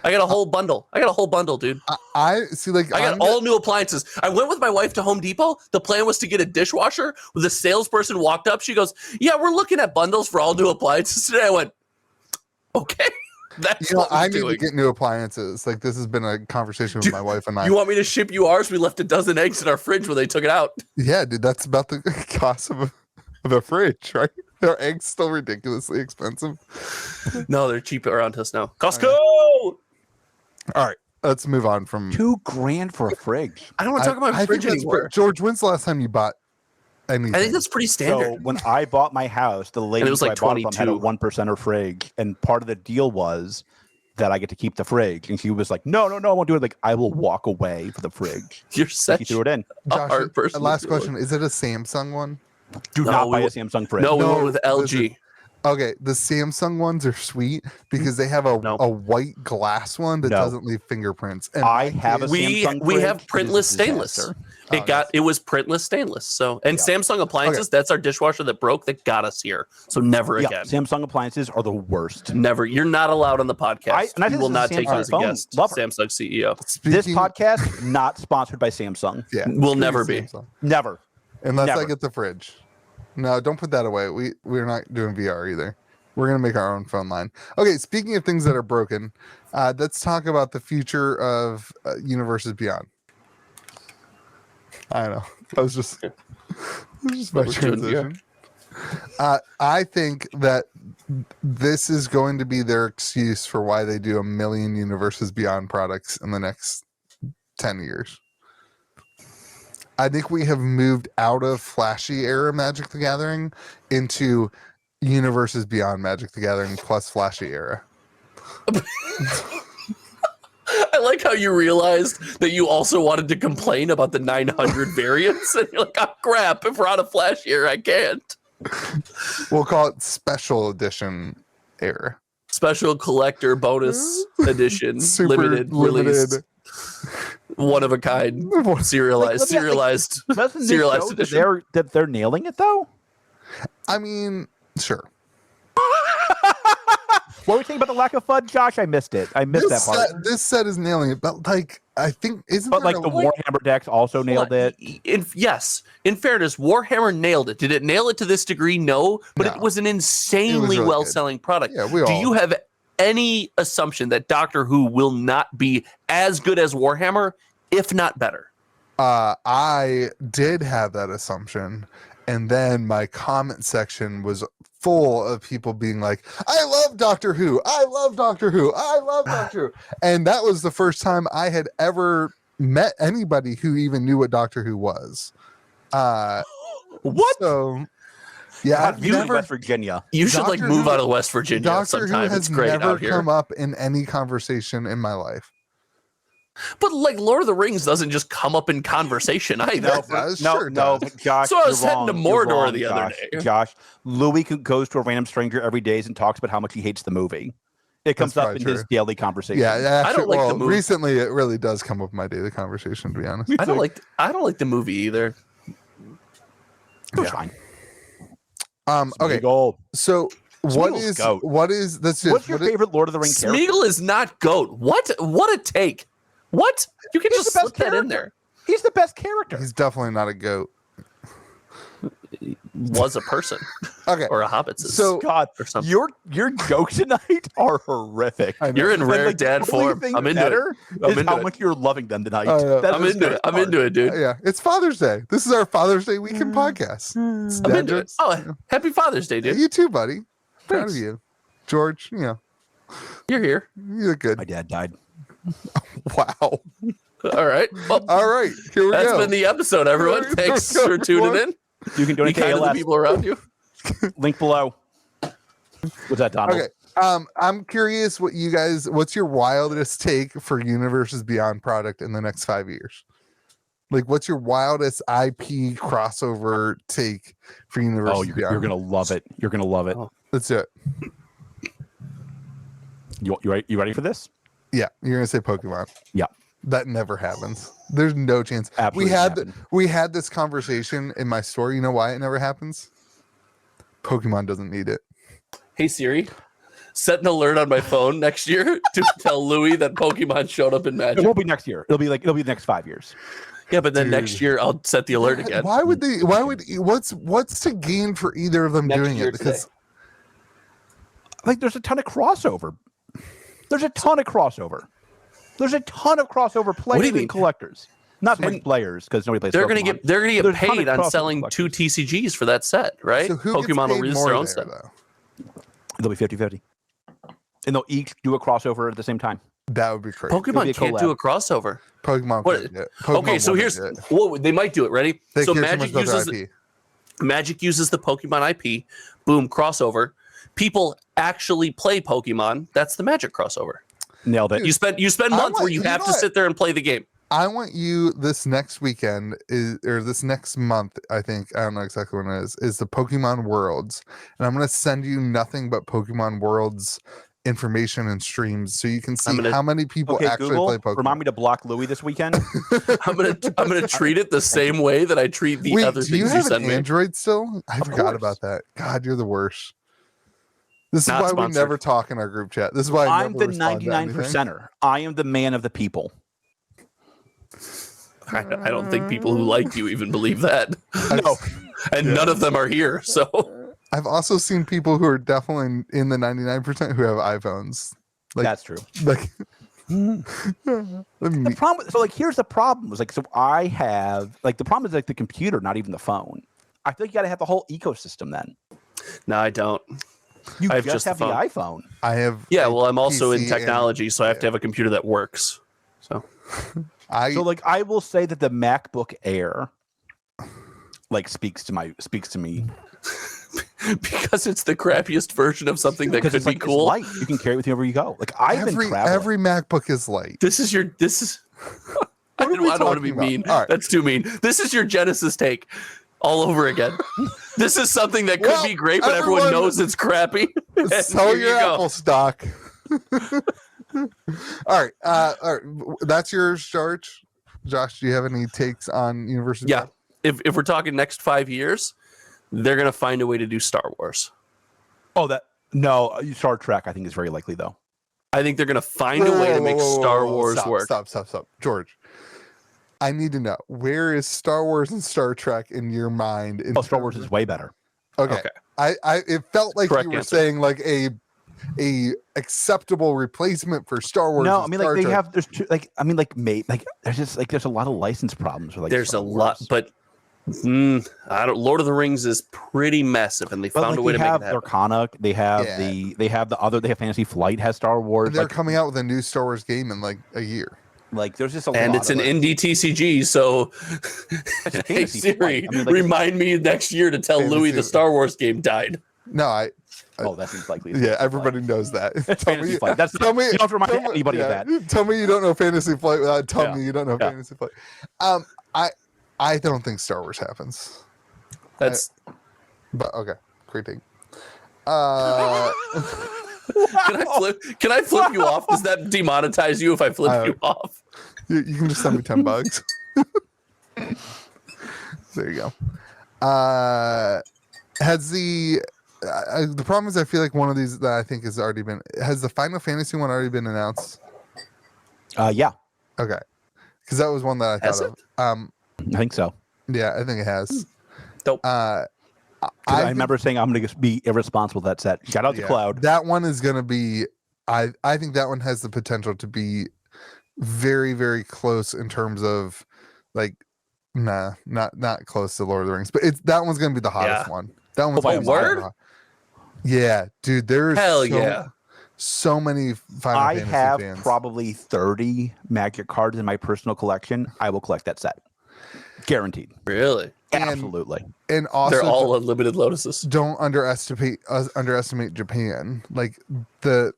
I got a whole bundle. Dude. I see. Like I got all new appliances. I went with my wife to Home Depot. The plan was to get a dishwasher. The salesperson walked up. She goes, "Yeah, we're looking at bundles for all new appliances today." I went, "Okay, that's You know, what I we're need doing." to get new appliances. Like this has been a conversation with my wife and I. You want me to ship you ours? We left a dozen eggs in our fridge when they took it out. Yeah, dude, that's about the cost of a fridge, right? Are eggs still ridiculously expensive? No, they're cheap around us now. Costco. All right, let's move on from. $2,000 for a fridge. I don't want to talk about I fridge think that's anymore. George, when's the last time you bought anything? I think that's pretty standard. So when I bought my house, the lady was who like I bought it from had a 22. 1%er fridge, and part of the deal was that I get to keep the fridge. And she was like, "No, I won't do it. Like I will walk away for the fridge." You're She such threw it in. a hard person. Last to deal with. question: is it a Samsung one? Do No, not we buy a went- Samsung fridge. No, we No, went with LG. Okay, the Samsung ones are sweet because they have a white glass one that No. doesn't leave fingerprints. And I have a We Samsung we fridge. have It is a printless stainless. disaster. It was printless stainless. So and Yeah. Samsung appliances, that's our dishwasher that broke that got us here. So never Yeah, again. Samsung appliances are the worst. Never. You're not allowed on the podcast. and I we think will this not is take you as a Samsung phone. guest. Love her. Samsung CEO. This speaking- podcast not sponsored by Samsung. yeah, will screw never you, be. Samsung. Never. Unless I Never. get the fridge. No, don't put that away. We're not doing VR either. We're gonna make our own phone line. Okay, speaking of things that are broken, let's talk about the future of Universes Beyond. I don't know. That was just my We're doing transition. I think that this is going to be their excuse for why they do 1 million Universes Beyond products in the next 10 years. I think we have moved out of flashy era Magic the Gathering into Universes Beyond Magic the Gathering plus flashy era. I like how you realized that you also wanted to complain about the 900 variants. And you're like, oh, crap. If we're on a flash here, I can't. We'll call it special edition era. Special collector bonus edition, Super limited release, one of a kind, serialized Doesn't this serialized show that edition. they're nailing it though? I mean, sure. What were we saying about the lack of FUD, Josh? I missed it. I missed that part. This set is nailing it, but like I think isn't But there like a- the Warhammer decks also nailed it. Yes, in fairness, Warhammer nailed it. Did it nail it to this degree? No, but No. it was an insanely really well-selling product. Yeah, we Do all- you have any assumption that Doctor Who will not be as good as Warhammer, if not better? I did have that assumption, and then my comment section was full of people being like, I love Doctor Who, I love Doctor Who, I love Doctor Who. And that was the first time I had ever met anybody who even knew what Doctor Who was. What? So yeah, God, I've you in never, West Virginia. You should like Doctor move Who- out of West Virginia Doctor Who sometime. has It's great never out here. come up in any conversation in my life. But like Lord of the Rings doesn't just come up in conversation either. No, Josh. So I was you're heading to wrong. You're Mordor wrong, the other Josh. day. Josh, Louis goes to a random stranger every day and talks about how much he hates the movie. It comes That's up in probably his true. daily conversation. Yeah, actually, I don't like the well, movie. recently it really does come up in my daily conversation, to be honest. I don't like the movie either. It was fine. Okay, Smeagol. so what Smeagol's is goat. that's just What's your favorite Lord of the Rings character? Smeagol is not goat. What a take. What? You can He's just the best slip that in character. there. He's the best character. He's definitely not a goat. Was a person Okay, or a hobbit. so God, or something. your jokes tonight are horrific. I know. You're in And, rare like, the dad only form. thing I'm into it. better I'm is into how it. much you're loving them tonight. I know. That's I'm the into it. best I'm part. into it, dude. Yeah, it's Father's Day. This is our Father's Day weekend podcast. It's I'm dad into it. jokes. Oh, happy Father's Day, Yeah, dude. you too, buddy. Proud Thanks. of you, George. You know, You're here. you look good. My dad died. Wow. All right. Well, All right, here we that's go. been the episode, everyone. There we Thanks go, for tuning everyone. in. You can Be donate to kind to the ALS. people around you. Link below. What's that, Donald? Okay. I'm curious what's your wildest take for Universes Beyond product in the next 5 years? Like, what's your wildest IP crossover take for Universes Oh, you're Beyond? gonna love it. You're gonna love it. Oh. Let's do it. You ready for this? Yeah, you're gonna say Pokemon. Yeah. That never happens. There's no chance. Absolutely We had this conversation in my store. You know why it never happens? Pokemon doesn't need it. Hey Siri, set an alert on my phone next year to tell Louis that Pokemon showed up in It Magic. won't be next year. It'll be the next 5 years. Yeah, but then Dude. next year I'll set the alert again. Why would what's to gain for either of them Next doing year it? Because Like, there's a ton of crossover. There's a ton of crossover players mean? and collectors. Not so much And players because nobody plays. They're Pokemon. gonna get There's a ton paid of on crossover selling collectors. 2 TCGs for that set, right? so who Pokemon gets will paid release more their own there, set. though? They'll be 50-50. And they'll each do a crossover at the same time. That would be crazy. It'll be Pokemon a can't do collab. a crossover. Pokemon. What- couldn't do it. Pokemon Okay, so wouldn't here's do it. well, they might do it. Ready? They So care too Magic much about uses their IP. Magic uses the Pokemon IP. Boom, crossover. People actually play Pokemon. That's the Magic crossover. Nailed it. You spend I months where want- you you have know to what? sit there and play the game. I want you this next weekend or this next month, I think, I don't know exactly when it is the Pokemon Worlds. And I'm going to send you nothing but Pokemon Worlds information and streams so you can see how many people Okay, actually Google, play Pokemon. remind me to block Louis this weekend. I'm gonna treat it the same way that I treat the Wait, other do you things you have an send me. Android still? I Of forgot course. about that. God, you're the worst. This is Not why we sponsored. never talk in our group chat. This is why I I'm never the respond to 99 anything. percenter. I am the man of the people. I don't think people who like you even believe that. No. And none of them are here. So I've also seen people who are definitely in the 99% who have iPhones. Like, That's true. like The let me- problem, so like, here's the problem. Was like, so I have like the problem is like the computer, not even the phone. I think you got to have the whole ecosystem. Then no, I don't. you I have just just the have the phone. iPhone. I have Yeah, well, I'm also in PC and- technology, so I have to have a computer that works. So I So like, I will say that the MacBook Air like speaks to me because it's the crappiest version of something that because could it's be like cool. It's light. You can carry it with you wherever you go. Like I've been traveling. every MacBook is light. This is I What are don't we want to talking be about? mean. All right. That's too mean. This is your Genesis take all over again. This is something that could Well, be great, but everyone everyone- knows it's crappy. And Sell here your you go. Apple stock. All right. That's yours, George. Josh, do you have any takes on University? Yeah. If we're talking next 5 years, they're gonna find a way to do Star Wars. Oh, Star Trek. I think is very likely though. I think they're gonna find a way to make Star Wars work. Stop. George, I need to know, where is Star Wars and Star Trek in your mind? Star Wars is way better. Okay. It felt like Correct you were answer. saying like a acceptable replacement for Star Wars. No, is I mean Star like they Trek. have. There's two, like I mean like there's just like there's a lot of license problems with like. There's Star a lot, Wars. but I don't. Lord of the Rings is pretty massive, and they But found like a way they to make have it happen. Arcana. They have Yeah. they have Fantasy Flight has Star Wars. They're Like, coming out with a new Star Wars game in like a year. like there's just a And lot it's of an it. indie TCG, so It's a hey fantasy Siri, flight. I mean, like, remind me next year to tell Fantasy- Louis the Star Wars game died. No, Oh, that seems likely. Yeah, everybody knows that. It's Tell Fantasy me, Flight. That's tell me, you don't have to remind tell me- anybody yeah, of that. Tell me you don't know Fantasy Flight without telling Yeah. me you don't know Yeah. Fantasy Flight. I don't think Star Wars happens. That's But okay, great take. Can I flip you off? Does that demonetize you if I flip you off? You can just send me $10. There you go. Has the problem is I feel like one of these that I think has already been, has the Final Fantasy one already been announced? Yeah, Okay, because that was one that I Has thought of. I think so. Yeah, I think it has. Dope. I remember saying I'm going to be irresponsible with that set. Shout out to Cloud. That one is going to be. I think that one has the potential to be very, very close in terms of like, not close to Lord of the Rings, but that one's going to be the hottest one. That one's by gonna a be word? hot. Yeah, dude. There's so many Final I Fantasy have fans. probably 30 Magic cards in my personal collection. I will collect that set. Guaranteed. Really? Absolutely. And also, They're all unlimited lotuses. don't underestimate Japan. Like the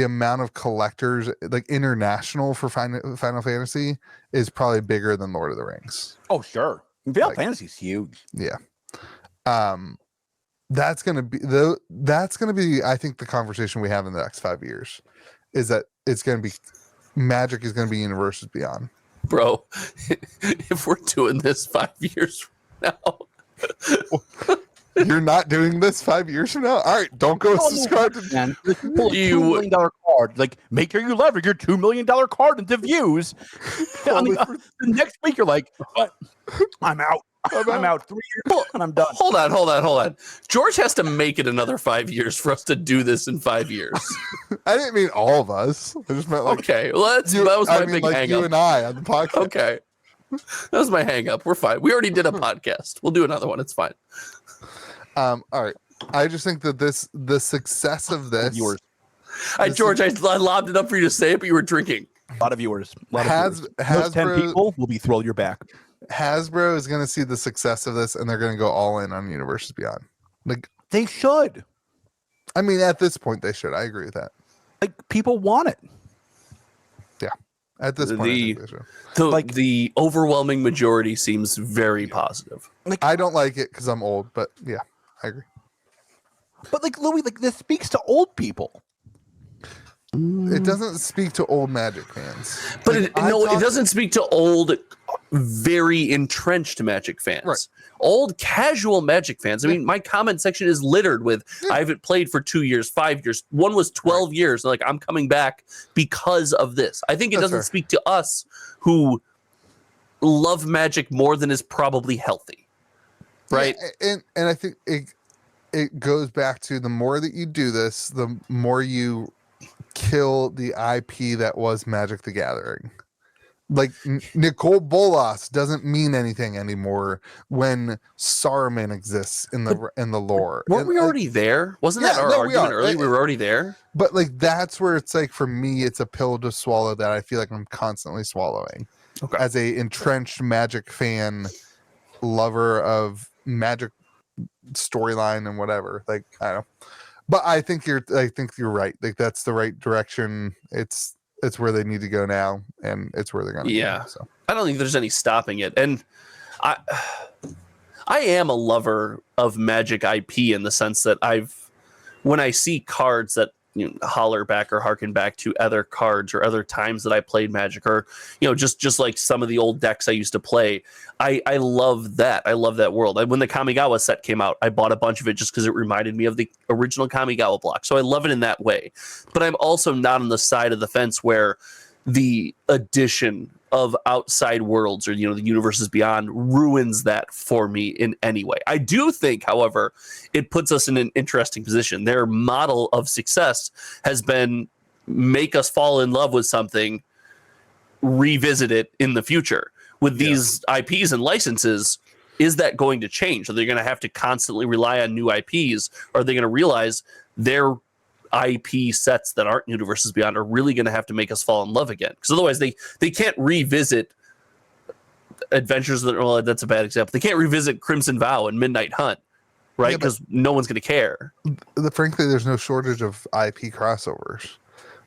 amount of collectors, like international for Final Fantasy, is probably bigger than Lord of the Rings. Oh, sure. Final Like- Fantasy's huge. Yeah. That's gonna be I think the conversation we have in the next 5 years is that it's gonna be Magic is gonna be Universes Beyond. Bro, if we're doing this 5 years from now, You're not doing this 5 years from now? All right, don't go subscribe to Man, pull a $2 million card. Like, make sure you leverage your $2 million card into views. The next week, you're like, I'm out. I'm out 3 years and I'm done. hold on. George has to make it another 5 years for us to do this in 5 years. I didn't mean all of us. I just meant like Okay, well, that was my big like hang you up. and I on the podcast. Okay, that was my hang up. We're fine. We already did a podcast. We'll do another one. It's fine. All right. I just think that the success of this Viewers. George, I lobbed it up for you to say it, but you were drinking. A lot of viewers. Those 10 Hasbro, people will be thrilled you're back. Hasbro is going to see the success of this, and they're going to go all in on Universes Beyond. Like, They should. I mean, at this point, they should. I agree with that. Like, people want it. Yeah, at this point, I think they should. The overwhelming majority seems very positive. I don't like it because I'm old, but yeah, I agree. But like Louis, like this speaks to old people. It doesn't speak to old Magic fans, But Like, it doesn't speak to old, very entrenched Magic fans. Right. Old casual Magic fans. I mean, my comment section is littered with I haven't played for 2 years, 5 years. One was 12 years. Like, I'm coming back because of this. I think it That's doesn't fair. speak to us who love Magic more than is probably healthy. Right? Yeah, and I think it goes back to the more that you do this, the more you kill the IP that was Magic the Gathering. Like Nicole Bolas doesn't mean anything anymore when Saruman exists in the lore. Weren't we already there? Wasn't that our argument earlier? We were already there. But like that's where it's like for me, it's a pill to swallow that I feel like I'm constantly swallowing. Okay. As a entrenched Magic fan, lover of Magic storyline and whatever. Like I don't know. But I think you're right. Like that's the right direction. It's where they need to go now, and it's where they're going to go. So I don't think there's any stopping it. And I am a lover of Magic IP in the sense that when I see cards that holler back or harken back to other cards or other times that I played Magic, or just like some of the old decks I used to play, I love that. I love that world. When the Kamigawa set came out, I bought a bunch of it just because it reminded me of the original Kamigawa block. So I love it in that way. But I'm also not on the side of the fence where the addition of outside worlds or the Universes Beyond ruins that for me in any way. I do think, however, it puts us in an interesting position. Their model of success has been make us fall in love with something, revisit it in the future. With these IPs and licenses, is that going to change? Are they going to have to constantly rely on new IPs? Or are they going to realize their IP sets that aren't Universes Beyond are really going to have to make us fall in love again? Because otherwise they can't revisit Adventures. Well, that's a bad example. They can't revisit Crimson Vow and Midnight Hunt, right? Yeah, but- Because no one's going to care. Frankly, there's no shortage of IP crossovers,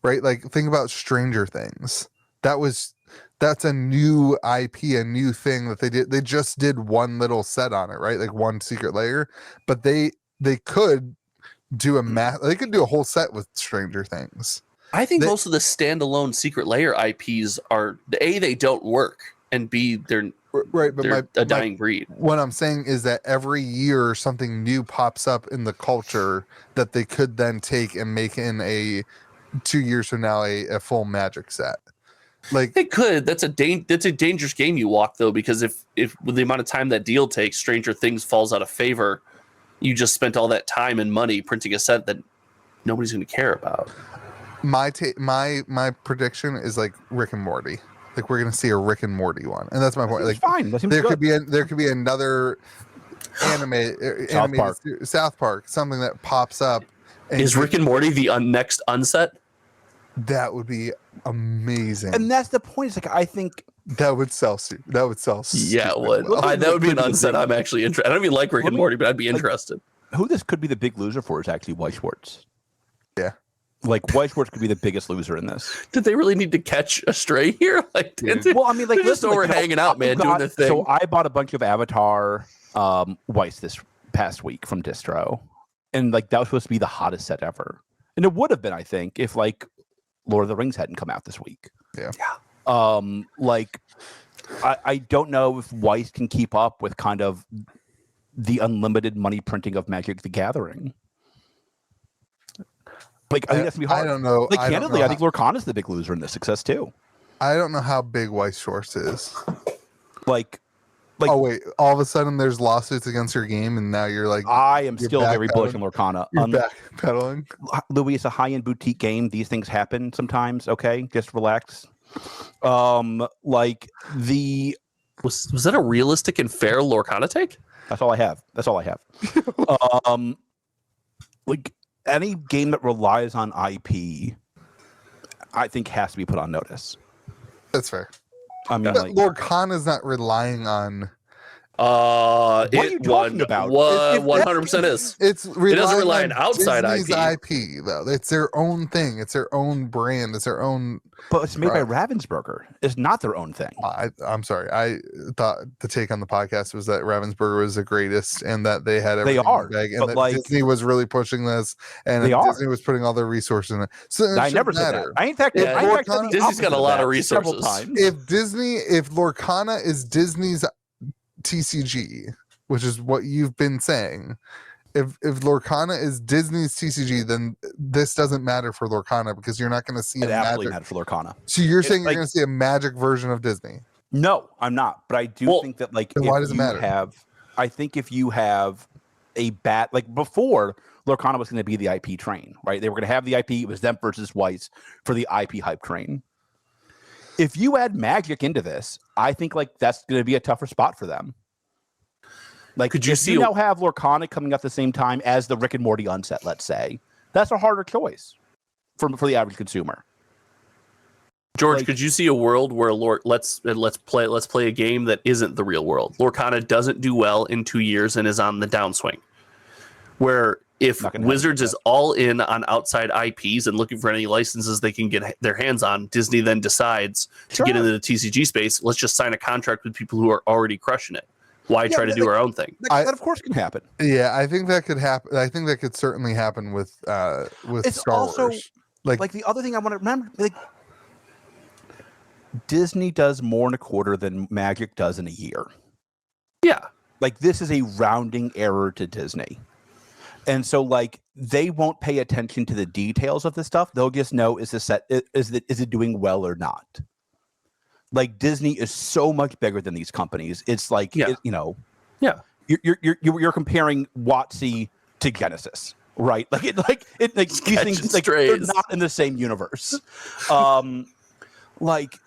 right? Like think about Stranger Things. That's a new IP, a new thing that they did. They just did one little set on it, right? Like one secret layer, but they could do they could do a whole set with Stranger Things. I think most of the standalone secret layer IPs are A, they don't work, and B, they're Right, but they're a dying breed. What I'm saying is that every year something new pops up in the culture that they could then take and make in 2 years from now a full Magic set. Like They could. That's a dangerous game you walk though, because if with the amount of time that deal takes, Stranger Things falls out of favor, you just spent all that time and money printing a set that nobody's going to care about. my prediction is like Rick and Morty. Like we're gonna see a Rick and Morty one, and that's my point. Like fine. That seems there good. could be another South Park, something that pops up. Is Rick and Morty the next unset? That would be amazing, And that's the point. It's like I think that would sell. That would sell. Yeah, it would. well. That would be an unset. I'm actually interested. I don't even like Rick and Morty, but I'd be interested. who this could be the big loser for is actually White Schwartz. Yeah. Like White Schwartz could be the biggest loser in this. Did they really need to catch a stray here? Like, did they? Well, I mean, like They're just over hanging out, man, doing their thing. So I bought a bunch of Avatar Whites this past week from Distro, and like that was supposed to be the hottest set ever, and it would have been, I think, if like Lord of the Rings hadn't come out this week. Yeah. Like I don't know if Weiss can keep up with kind of the unlimited money printing of Magic the Gathering. Like I think that's gonna be hard. I don't know. Like I don't candidly, know I think Lorcana's the big loser in this success too. I don't know how big White Schwartz is. Like Oh wait! All of a sudden, there's lawsuits against your game, and now you're like, I am you're still very bullish on backpedaling. Lorcana. You're backpedaling. Louis, it's a high-end boutique game. These things happen sometimes. Okay, just relax. Like the Was that a realistic and fair Lorcana take? that's all I have. That's all I have. Like any game that relies on IP, I think has to be put on notice. That's fair. I mean, But like, Lorcana's not relying on. What are you talking about? 100% is. It's It doesn't rely on outside Disney's IP. IP though. It's their own thing. It's their own brand. It's their own. but it's made by Ravensburger. It's not their own thing. I'm sorry. I thought the take on the podcast was that Ravensburger was the greatest and that they had They everything are, in the bag, and but, that like, Disney was really pushing this, and they are. Disney was putting all their resources in it. So it I never shouldn't said matter. that. In fact, Yeah, I in fact said the Disney's got opposite a lot of that several resources. times. If Lorcana is Disney's TCG, which is what you've been saying, if Lorcana is Disney's TCG, then this doesn't matter for Lorcana because you're not going to see It a absolutely Magic. matters for Lorcana. So you're saying like- you're going to see a Magic version of Disney? No, I'm not. But I do Well, think that like then if why does it you matter? I think if you have a like before Lorcana was going to be the IP train, right? They were going to have the IP. It was them versus Weiss for the IP hype train. If you add Magic into this, I think like that's going to be a tougher spot for them. Like, Could you if see you a- now have Lorcana coming at the same time as the Rick and Morty unset, let's say, that's a harder choice for the average consumer. George, Like- could you see a world where let's play a game that isn't the real world? Lorcana doesn't do well in 2 years and is on the downswing. Where if Not gonna happen Wizards like is all in on outside IPs and looking for any licenses they can get their hands on, Disney then decides to get Sure. into the TCG space. Let's just sign a contract with people who are already crushing it. Why Yeah, try to but do our own thing? That of course can happen. Yeah, I think that could happen. I think that could certainly happen with It's Star also, Wars. Like the other thing I want to remember, like Disney does more in a quarter than Magic does in a year. Yeah. Like this is a rounding error to Disney. And so like they won't pay attention to the details of the stuff. They'll just know is it doing well or not. Like Disney is so much bigger than these companies. It's like Yeah. Yeah. You're comparing WotC to Genesis, right? Like these things like they're strays. not in the same universe. Like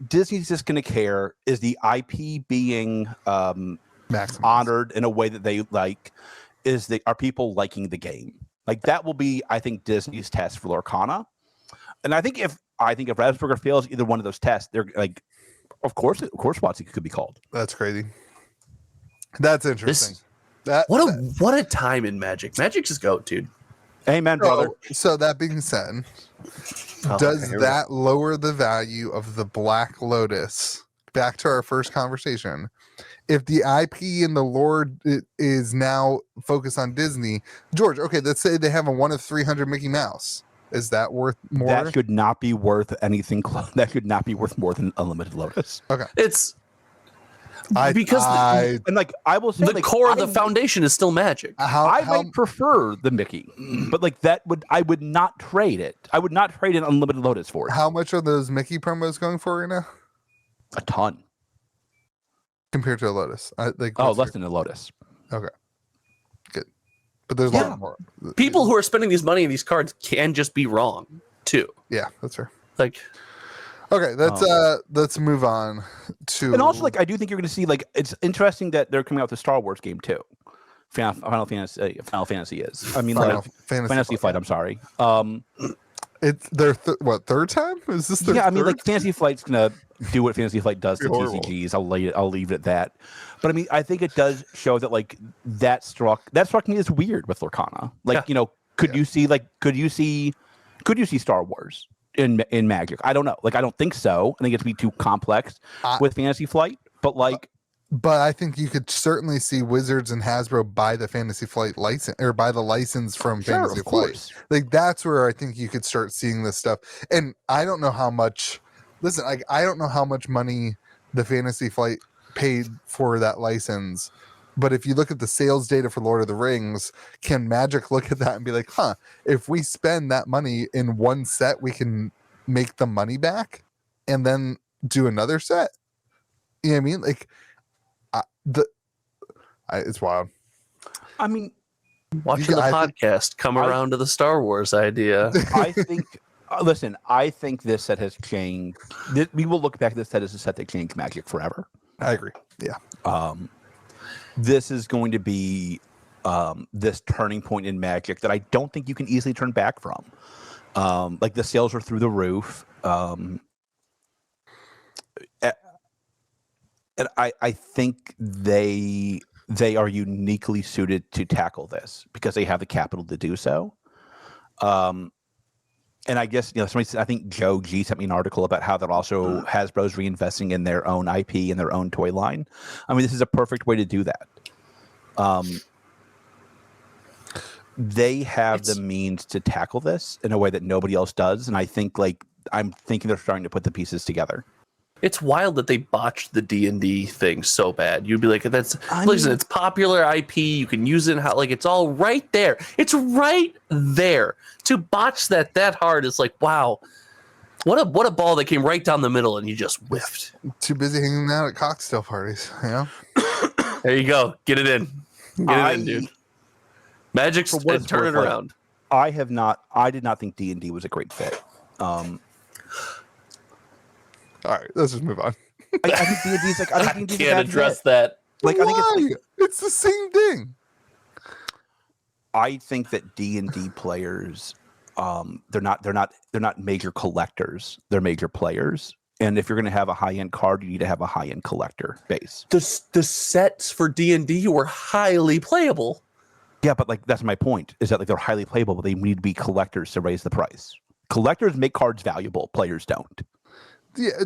Disney's just going to care is the IP being Maximus. honored in a way that they like. Are people liking the game? Like that will be, I think, Disney's test for Lorcana. And I think if Ravensburger fails either one of those tests, they're like, of course, WotC could be called. That's crazy. That's interesting. What a time in Magic. Magic's just GOAT, dude. Amen, brother. So that being said, Oh, does okay, here we that lower the value of the Black Lotus? Back to our first conversation. If the IP and the lore is now focused on Disney, George, okay, let's say they have a 1 of 300 Mickey Mouse. Is that worth more? That should not be worth anything. That should not be worth more than Unlimited Lotus. Okay. It's I And like I will say, the like, core of the foundation is still Magic. I might prefer the Mickey, but like I would not trade it. I would not trade an Unlimited Lotus for it. how much are those Mickey promos going for right now A ton. compared to a Lotus? Less than a Lotus. Okay. Good. But there's a lot more. People who are spending these money in these cards can just be wrong too. Yeah, that's fair. Like, okay, let's move on to. And also, like, I do think you're going to see, like, it's interesting that they're coming out with the Star Wars game too. Final Fantasy is. I mean, Final like Fantasy Flight. I'm sorry. It's their third time? Is this their I mean, third? like, Fantasy Flight's going to do what Fantasy Flight does to Horrible. TCGs. I'll leave it at that. But I mean, I think it does show that, like, that struck me as weird with Lorcana. Like, could you see Star Wars in Magic? I don't know. Like, I don't think so. I think it'd be too complex with Fantasy Flight. But like, but I think you could certainly see Wizards and Hasbro buy the Fantasy Flight license or buy the license from Fantasy of Flight. course. Like that's where I think you could start seeing this stuff. And I don't know how much. Listen, I don't know how much money the Fantasy Flight paid for that license. But if you look at the sales data for Lord of the Rings, can Magic look at that and be like, huh, if we spend that money in one set, we can make the money back and then do another set? You know what I mean? Like, it's wild. I mean, watching the podcast come around to the Star Wars idea. I think, listen, I think this set has changed. We will look back at this set as a set that changed Magic forever. I agree. Yeah. This is going to be this turning point in Magic that I don't think you can easily turn back from. Like the sales are through the roof. And I think they are uniquely suited to tackle this because they have the capital to do so. And I guess, I think Joe G sent me an article about how that also Hasbro's reinvesting in their own IP and their own toy line. I mean, this is a perfect way to do that. They have the means to tackle this in a way that nobody else does. And I think, I'm thinking they're starting to put the pieces together. It's wild that they botched the D&D thing so bad. You'd be like, listen, it's popular IP. You can use it it's all right there. It's right there. To botch that hard is like, wow, what a ball that came right down the middle and you just whiffed. Too busy hanging out at cocktail parties, There you go. Get it in. Get it in, dude. Magic's turn it around. I did not think D&D was a great fit. All right, let's just move on. I think D&D's like, I think D&D's can't address that. Like, I think it's the same thing. I think that D&D players, they're not major collectors. They're major players. And if you're going to have a high-end card, you need to have a high-end collector base. The sets for D&D were highly playable. Yeah, but that's my point. Is that they're highly playable, but they need to be collectors to raise the price. Collectors make cards valuable. Players don't. Yeah,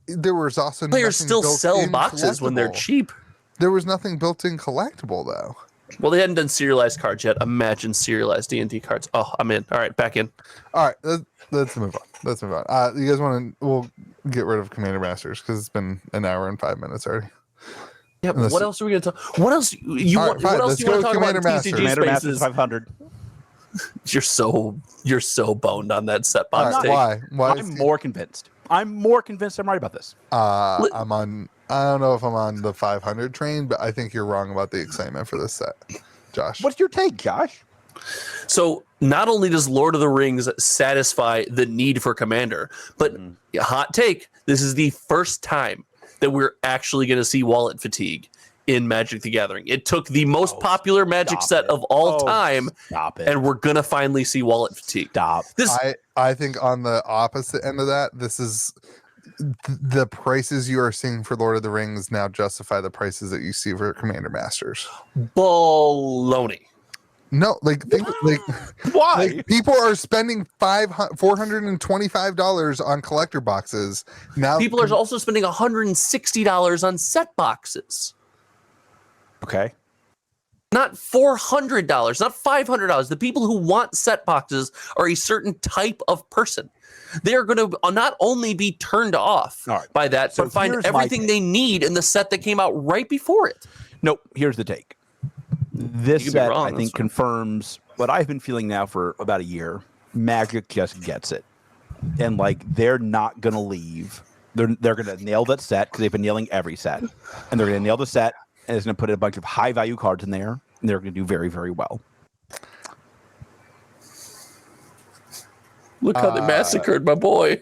there was also players still sell boxes when they're cheap. There was nothing built in collectible though. Well, they hadn't done serialized cards yet. Imagine serialized D&D cards. Oh, I'm in. All right, back in. All right, let's move on. You guys want to? We'll get rid of Commander Masters because it's been an hour and 5 minutes already. Yeah, but what else are we going to talk? What else you want? What else do you want to talk about? TCG Commander spaces? Masters 500. You're so boned on that set box. Right, why? I'm more convinced. I'm right about this. I don't know if I'm on the 500 train, but I think you're wrong about the excitement for this set, Josh. What's your take, Josh? So not only does Lord of the Rings satisfy the need for Commander, but hot take, this is the first time that we're actually going to see wallet fatigue in Magic the Gathering. It took the most popular Magic set of all time, and we're going to finally see wallet fatigue. Stop. I think on the opposite end of that, this is the prices you are seeing for Lord of the Rings now justify the prices that you see for Commander Masters. Baloney. No, like Why? like people are spending $425 on collector boxes now. People are also spending $160 on set boxes. Okay. Not $400, not $500. The people who want set boxes are a certain type of person. They are going to not only be turned off by that, So but find here's everything they need in the set that came out right before it. Nope. Here's the take. This You could be set, wrong, I that's think, fine. confirms what I've been feeling now for about a year. Magic just gets it, and like they're not gonna leave. They're gonna nail that set because they've been nailing every set, and they're gonna nail the set, and it's gonna put a bunch of high value cards in there, and they're gonna do very, very well. Look how they massacred my boy.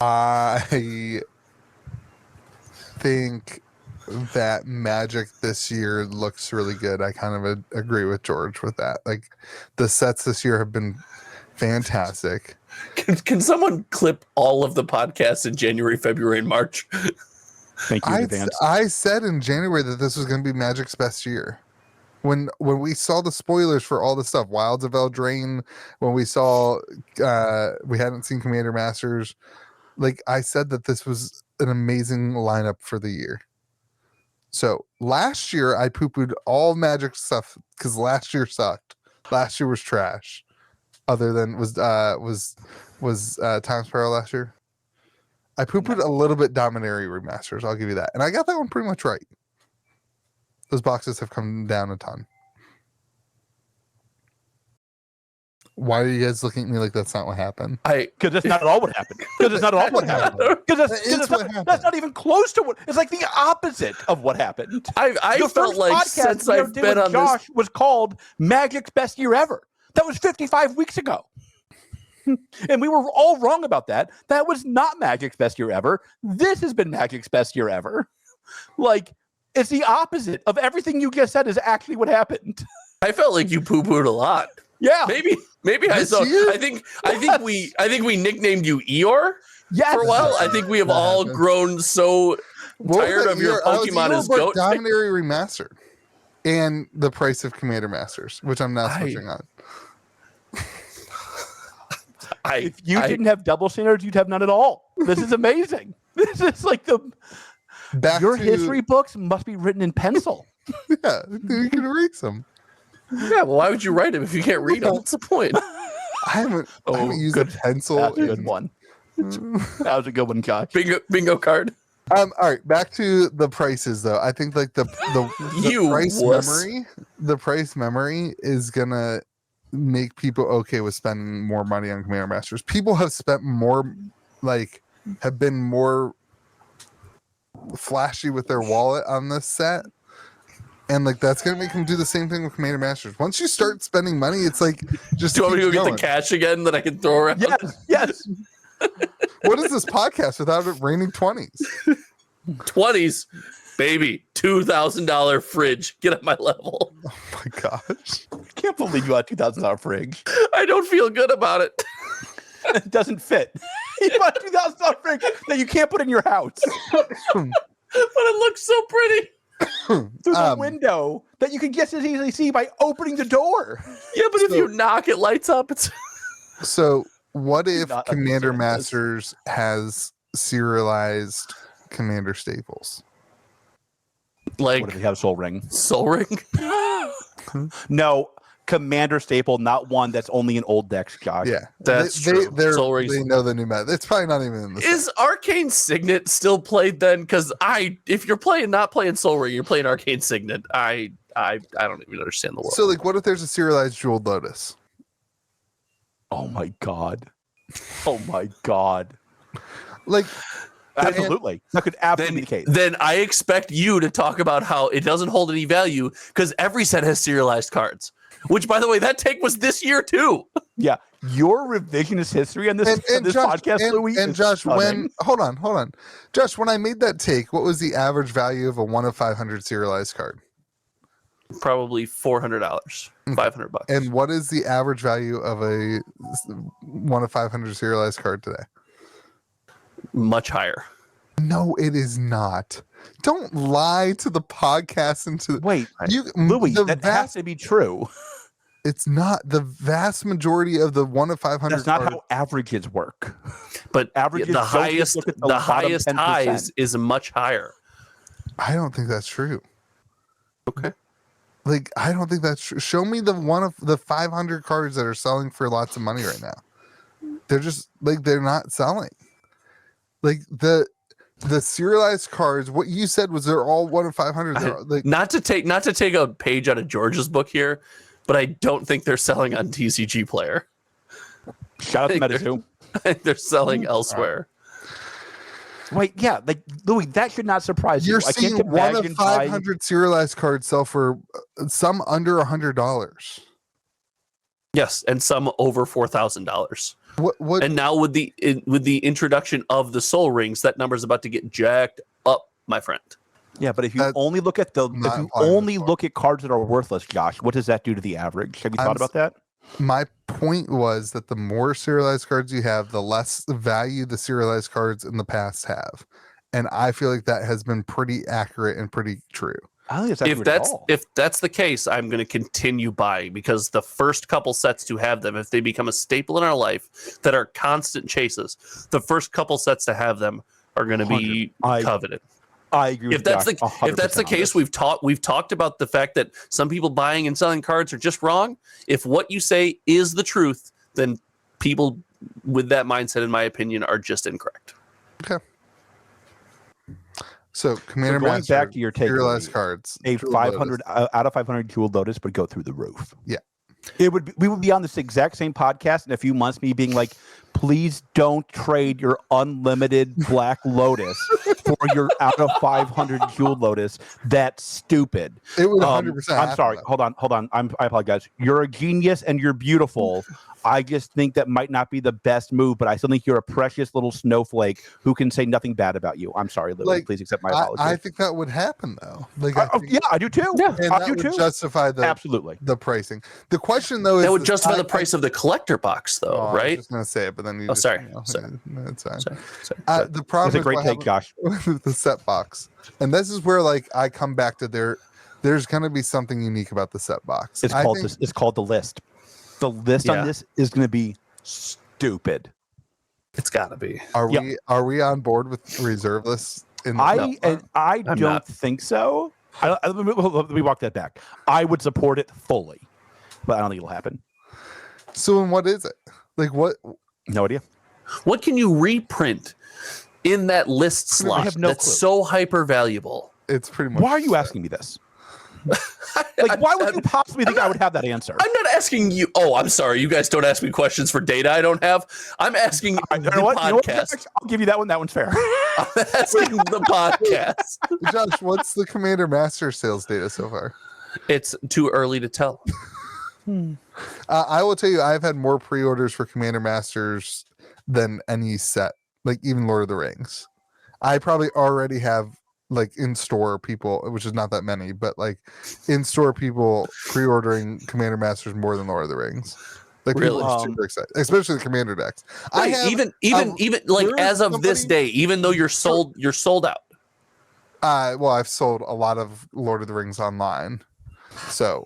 I think that Magic this year looks really good. I kind of agree with George with that. Like the sets this year have been fantastic. Can someone clip all of the podcasts in January, February, and March? Thank you in advance. I said in January that this was going to be Magic's best year. When we saw the spoilers for all the stuff, Wilds of Eldraine, when we saw we hadn't seen Commander Masters, like I said that this was an amazing lineup for the year. So last year I poo-pooed all Magic stuff because last year sucked. Last year was trash. Other than was Times Sparrow last year. I poo-pooed a little bit Dominaria remasters. I'll give you that, and I got that one pretty much right. Those boxes have come down a ton. Why are you guys looking at me like that's not what happened? Because that's not at all what happened. Because it's not at all what happened. Because that's not even close to what. It's like the opposite of what happened. I The felt first like podcast since we ever I've did been with on Josh this, was called Magic's Best Year Ever. That was 55 weeks ago. And we were all wrong about that. That was not Magic's Best Year Ever. This has been Magic's Best Year Ever. Like, it's the opposite of everything you just said is actually what happened. I felt like you poo-pooed a lot. Yeah. Maybe I saw. I think we nicknamed you Eeyore for a while. I think we have all grown so tired of your Pokemon as goat. Dominaria Remastered and the price of Commander Masters, which I'm now switching on. If you didn't have double standards, you'd have none at all. This is amazing. This is like your history books must be written in pencil. Yeah, you can erase them. Yeah, well, why would you write them if you can't read them? What's the point? I haven't used a pencil. That's a good one. That was a good one, Josh. Bingo card. All right, back to the prices though. I think like the price memory is gonna make people okay with spending more money on Commander Masters. People have spent more, have been more flashy with their wallet on this set. And that's gonna make them do the same thing with Commander Masters. Once you start spending money, it's like just. Do you want me to go get the cash again that I can throw around? Yes. What is this podcast without it raining 20s? 20s, baby. $2,000 fridge. Get at my level. Oh my gosh! I can't believe you bought a $2,000 fridge. I don't feel good about it. It doesn't fit. You bought a $2,000 fridge that you can't put in your house. But it looks so pretty. Through the window that you can just as easily see by opening the door. Yeah, but if you knock, it lights up. It's so. What if Commander Masters has serialized Commander staples? What if they have Soul Ring? Soul Ring? No, Commander staple, not one that's only in old decks, Josh. Yeah, that's true. They know the new meta. It's probably not even in the Is Arcane Signet still played then? Because if you're not playing Soul Ring, you're playing Arcane Signet. I don't even understand the world. So what if there's a serialized Jeweled Lotus? Oh my god. Oh my god. Absolutely. That could absolutely be the case. Then I expect you to talk about how it doesn't hold any value because every set has serialized cards. Which, by the way, that take was this year too. Yeah, your revisionist history on this Josh, podcast, Louis. And Josh, hold on, Josh, when I made that take, what was the average value of a 1 of 500 serialized card? Probably $400, $500. And what is the average value of a 1 of 500 serialized card today? Much higher. No, it is not. Don't lie to the podcast and to Wait, you, Louis, the that has to be true. It's not. The vast majority of the 1 of 500. That's not how averages work. But Averages the don't highest look at the the bottom highest 10%. highs is much higher. I don't think that's true. Okay. Like, I don't think that's true. Show me the 1 of the 500 cards that are selling for lots of money right now. They're just like, they're not selling. Like the serialized cards, what you said was they're all 1 of 500. Like, not to take a page out of George's book here, but I don't think they're selling on TCG Player. Shout out to MetaZoo. I think they're selling elsewhere. Wait, yeah, like Louis, that should not surprise you're you. I seeing can't 1 of imagine 500 serialized cards sell for some under $100. Yes, and some over $4,000. What? And now with the introduction of the Soul Rings, that number is about to get jacked up, my friend. Yeah, but if you That's only look at not applying look at cards that are worthless, Josh, what does that do to the average? Have you thought about that? My point was that the more serialized cards you have, the less value the serialized cards in the past have. And I feel like that has been pretty accurate and pretty true. I don't think it's accurate at all. If that's the case, I'm going to continue buying, because the first couple sets to have them, if they become a staple in our life that are constant chases, the first couple sets to have them are going to be coveted. I agree with If that's Josh, if that's the case, we've talked about the fact that some people buying and selling cards are just wrong. If what you say is the truth, then people with that mindset, in my opinion, are just incorrect. Okay. So Commander going Master, back to your take, serialized cards, a Jeweled 500 Lotus. out of 500 Jeweled Lotus would go through the roof. Yeah. We would be on this exact same podcast in a few months, me being like, please don't trade your unlimited Black Lotus for your out of 500 Jeweled Lotus. That's stupid. It would 100%. I'm sorry. Hold on. I apologize. You're a genius and you're beautiful. I just think that might not be the best move, but I still think you're a precious little snowflake who can say nothing bad about you. I'm sorry, Louis. Please accept my apology. I think that would happen though. Like, yeah, I do too. Yeah, and I that do would too. justify Absolutely. the pricing. The question though is That would justify the price of the collector box, though, I was right? just gonna say it, but then you. Sorry. That's fine. Sorry. The problem That's a is great what take, Josh. happened with the set box, and this is where like I come back to there's gonna be something unique about the set box. It's called the list. The list on this is going to be stupid. It's got to be. Are we on board with reserve lists? I don't think so. Let me walk that back. I would support it fully, but I don't think it'll happen. So, and what is it? Like what? No idea. What can you reprint in that list I slot have no that's clue. so hyper valuable? It's pretty much. Why are you asking me this? Like, why would you possibly think I would have that answer? I'm not asking you. Oh, I'm sorry. You guys don't ask me questions for data I don't have. I'm asking the podcast. I'll give you that one. That one's fair. I'm asking the podcast. Josh, what's the Commander Master sales data so far? It's too early to tell. I will tell you, I've had more pre-orders for Commander Masters than any set, like even Lord of the Rings. I probably already have like in-store people, which is not that many, but like in-store people pre-ordering Commander Masters more than Lord of the Rings. Like really? People are super excited, especially the Commander decks. Wait, even like as of this day, even though you're sold out. Well, I've sold a lot of Lord of the Rings online, so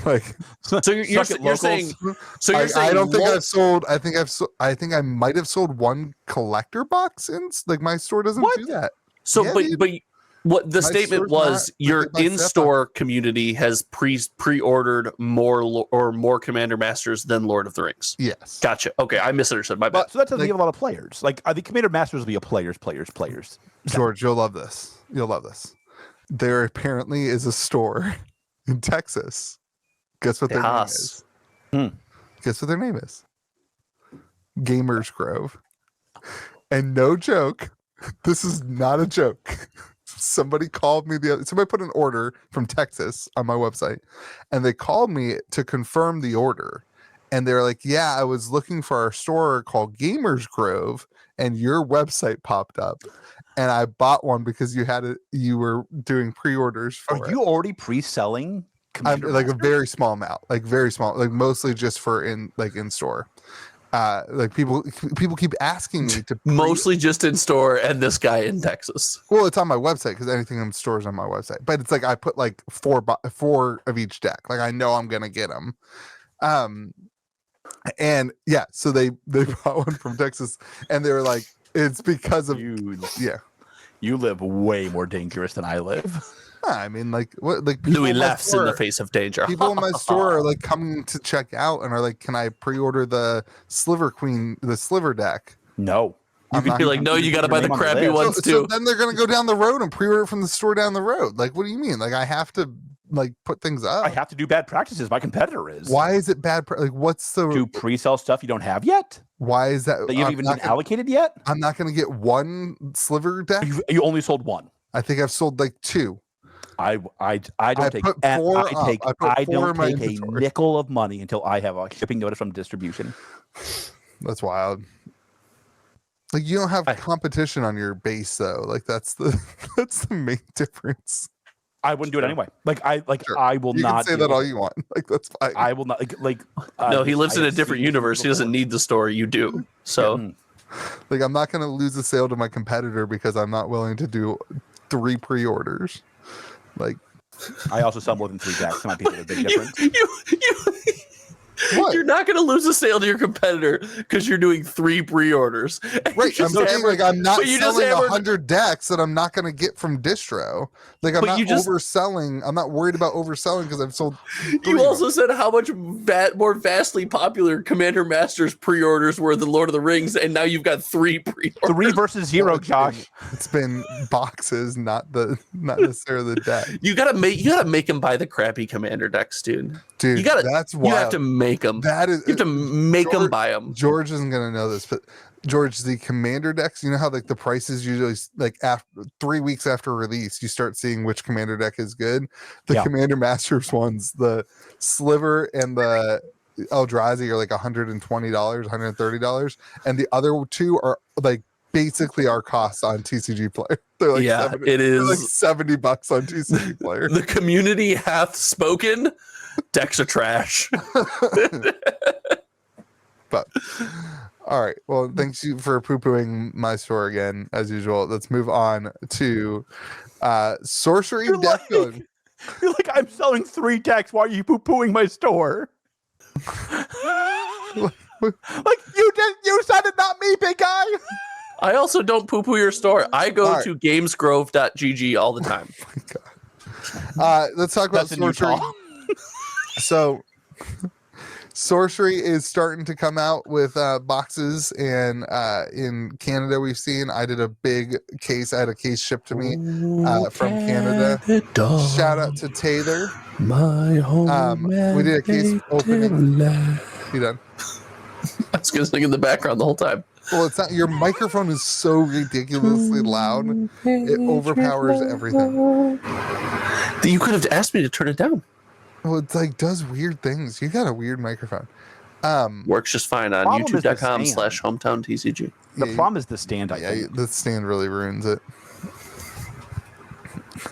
like. So you're saying. So you're saying I don't think I've sold. I think I might have sold one collector box in. Like my store doesn't do that. So, yeah, but what the statement was, your in-store community has pre-ordered more Commander Masters than Lord of the Rings. Yes. Gotcha. Okay, I misunderstood. My bad. So that doesn't give a lot of players. Like, I think Commander Masters will be a players. George, you'll love this. There apparently is a store in Texas. Guess what their name is? Guess what their name is? Gamers Grove. And no joke, this is not a joke. Somebody called me somebody put an order from Texas on my website, and they called me to confirm the order. And they're like, yeah, I was looking for our store called Gamers Grove, and your website popped up. And I bought one because you were doing pre-orders for Are you already pre-selling? I'm like a very small amount, like very small, like mostly just for in store. like people keep asking me to Mostly just in store, and this guy in Texas. Well, it's on my website because anything in store is on my website. But it's like I put like four of each deck. Like I know I'm gonna get them. And yeah, so they bought one from Texas, and they were like, it's because of yeah. You live way more dangerous than I live. I mean, like what? Like people Louis in my laughs in store- the face of danger. People in my store are like coming to check out and are like, "Can I pre-order the Sliver Queen, the Sliver deck?" No. I'm not- You're like, no, you got to buy the name on the crappy list. ones so too. then they're gonna go down the road and pre-order it from the store down the road. Like, what do you mean? Like, I have to like put things up. I have to do bad practices. My competitor is. Why is it bad? Like, what's the? Do pre-sell stuff you don't have yet? Why is that? That you haven't even been allocated yet? I'm not gonna get one Sliver deck. You only sold one. I think I've sold like 2. I don't take put 4 up. I put I 4 don't in my take a inventory. nickel of money until I have a shipping notice from distribution. That's wild. Like you don't have competition on your base though. Like that's the main difference. I wouldn't do it anyway. Sure. I will You not can say that all you want. Like that's fine. I will not No, he lives I in a have different seen universe. He doesn't before. need the store. You do. So Like I'm not gonna lose a sale to my competitor because I'm not willing to do 3 pre-orders. Like I also sell more than 3 decks. Might be a big difference. What? You're not going to lose a sale to your competitor because you're doing 3 pre-orders. right. I'm saying like I'm not but you just selling hammered- 100 decks that I'm not gonna get from distro. Like I'm But not you just- overselling. I'm not worried about overselling because I've sold 3 You of also said how much more vastly popular Commander Masters pre-orders were than Lord of the Rings, and now you've got 3 pre-orders. 3 versus 0, them. Josh. It's been boxes, not necessarily the deck. You gotta make him buy the crappy Commander decks, dude. Dude, You gotta. that's You wild. have to make them. That is You have to make them George- buy them. George isn't gonna know this, but George, the commander decks, you know how like the prices usually like after 3 weeks after release, you start seeing which commander deck is good. The Yeah. Commander Masters ones, the Sliver and the Eldrazi are like $120, $130, and the other 2 are like basically our costs on TCG Player. They're like Yeah, $70 it they're like is. $70 on TCG Player. The community hath spoken. Decks are trash. But all right, well, thanks you for poo-pooing my store again as usual. Let's move on to sorcery You're deck like- building. You're like, I'm selling 3 decks. Why are you poo-pooing my store? Like you said it, not me, big guy. I also don't poo-poo your store. I go All right. to gamesgrove.gg all the time. Let's talk about That's in sorcery. Utah. So sorcery is starting to come out with boxes, and in Canada we've seen. I did a big case. I had a case shipped to me from Canada. Shout out to Taylor. My home. We did a case opening. You done? I was gonna sing in the background the whole time. Well, it's not. Your microphone is so ridiculously loud; it overpowers everything. You could have asked me to turn it down. Well, it's like does weird things. You got a weird microphone. Works just fine on Problem is the youtube.com/hometown-tcg. The Yeah, problem is the stand. I Yeah, think. the stand really ruins it.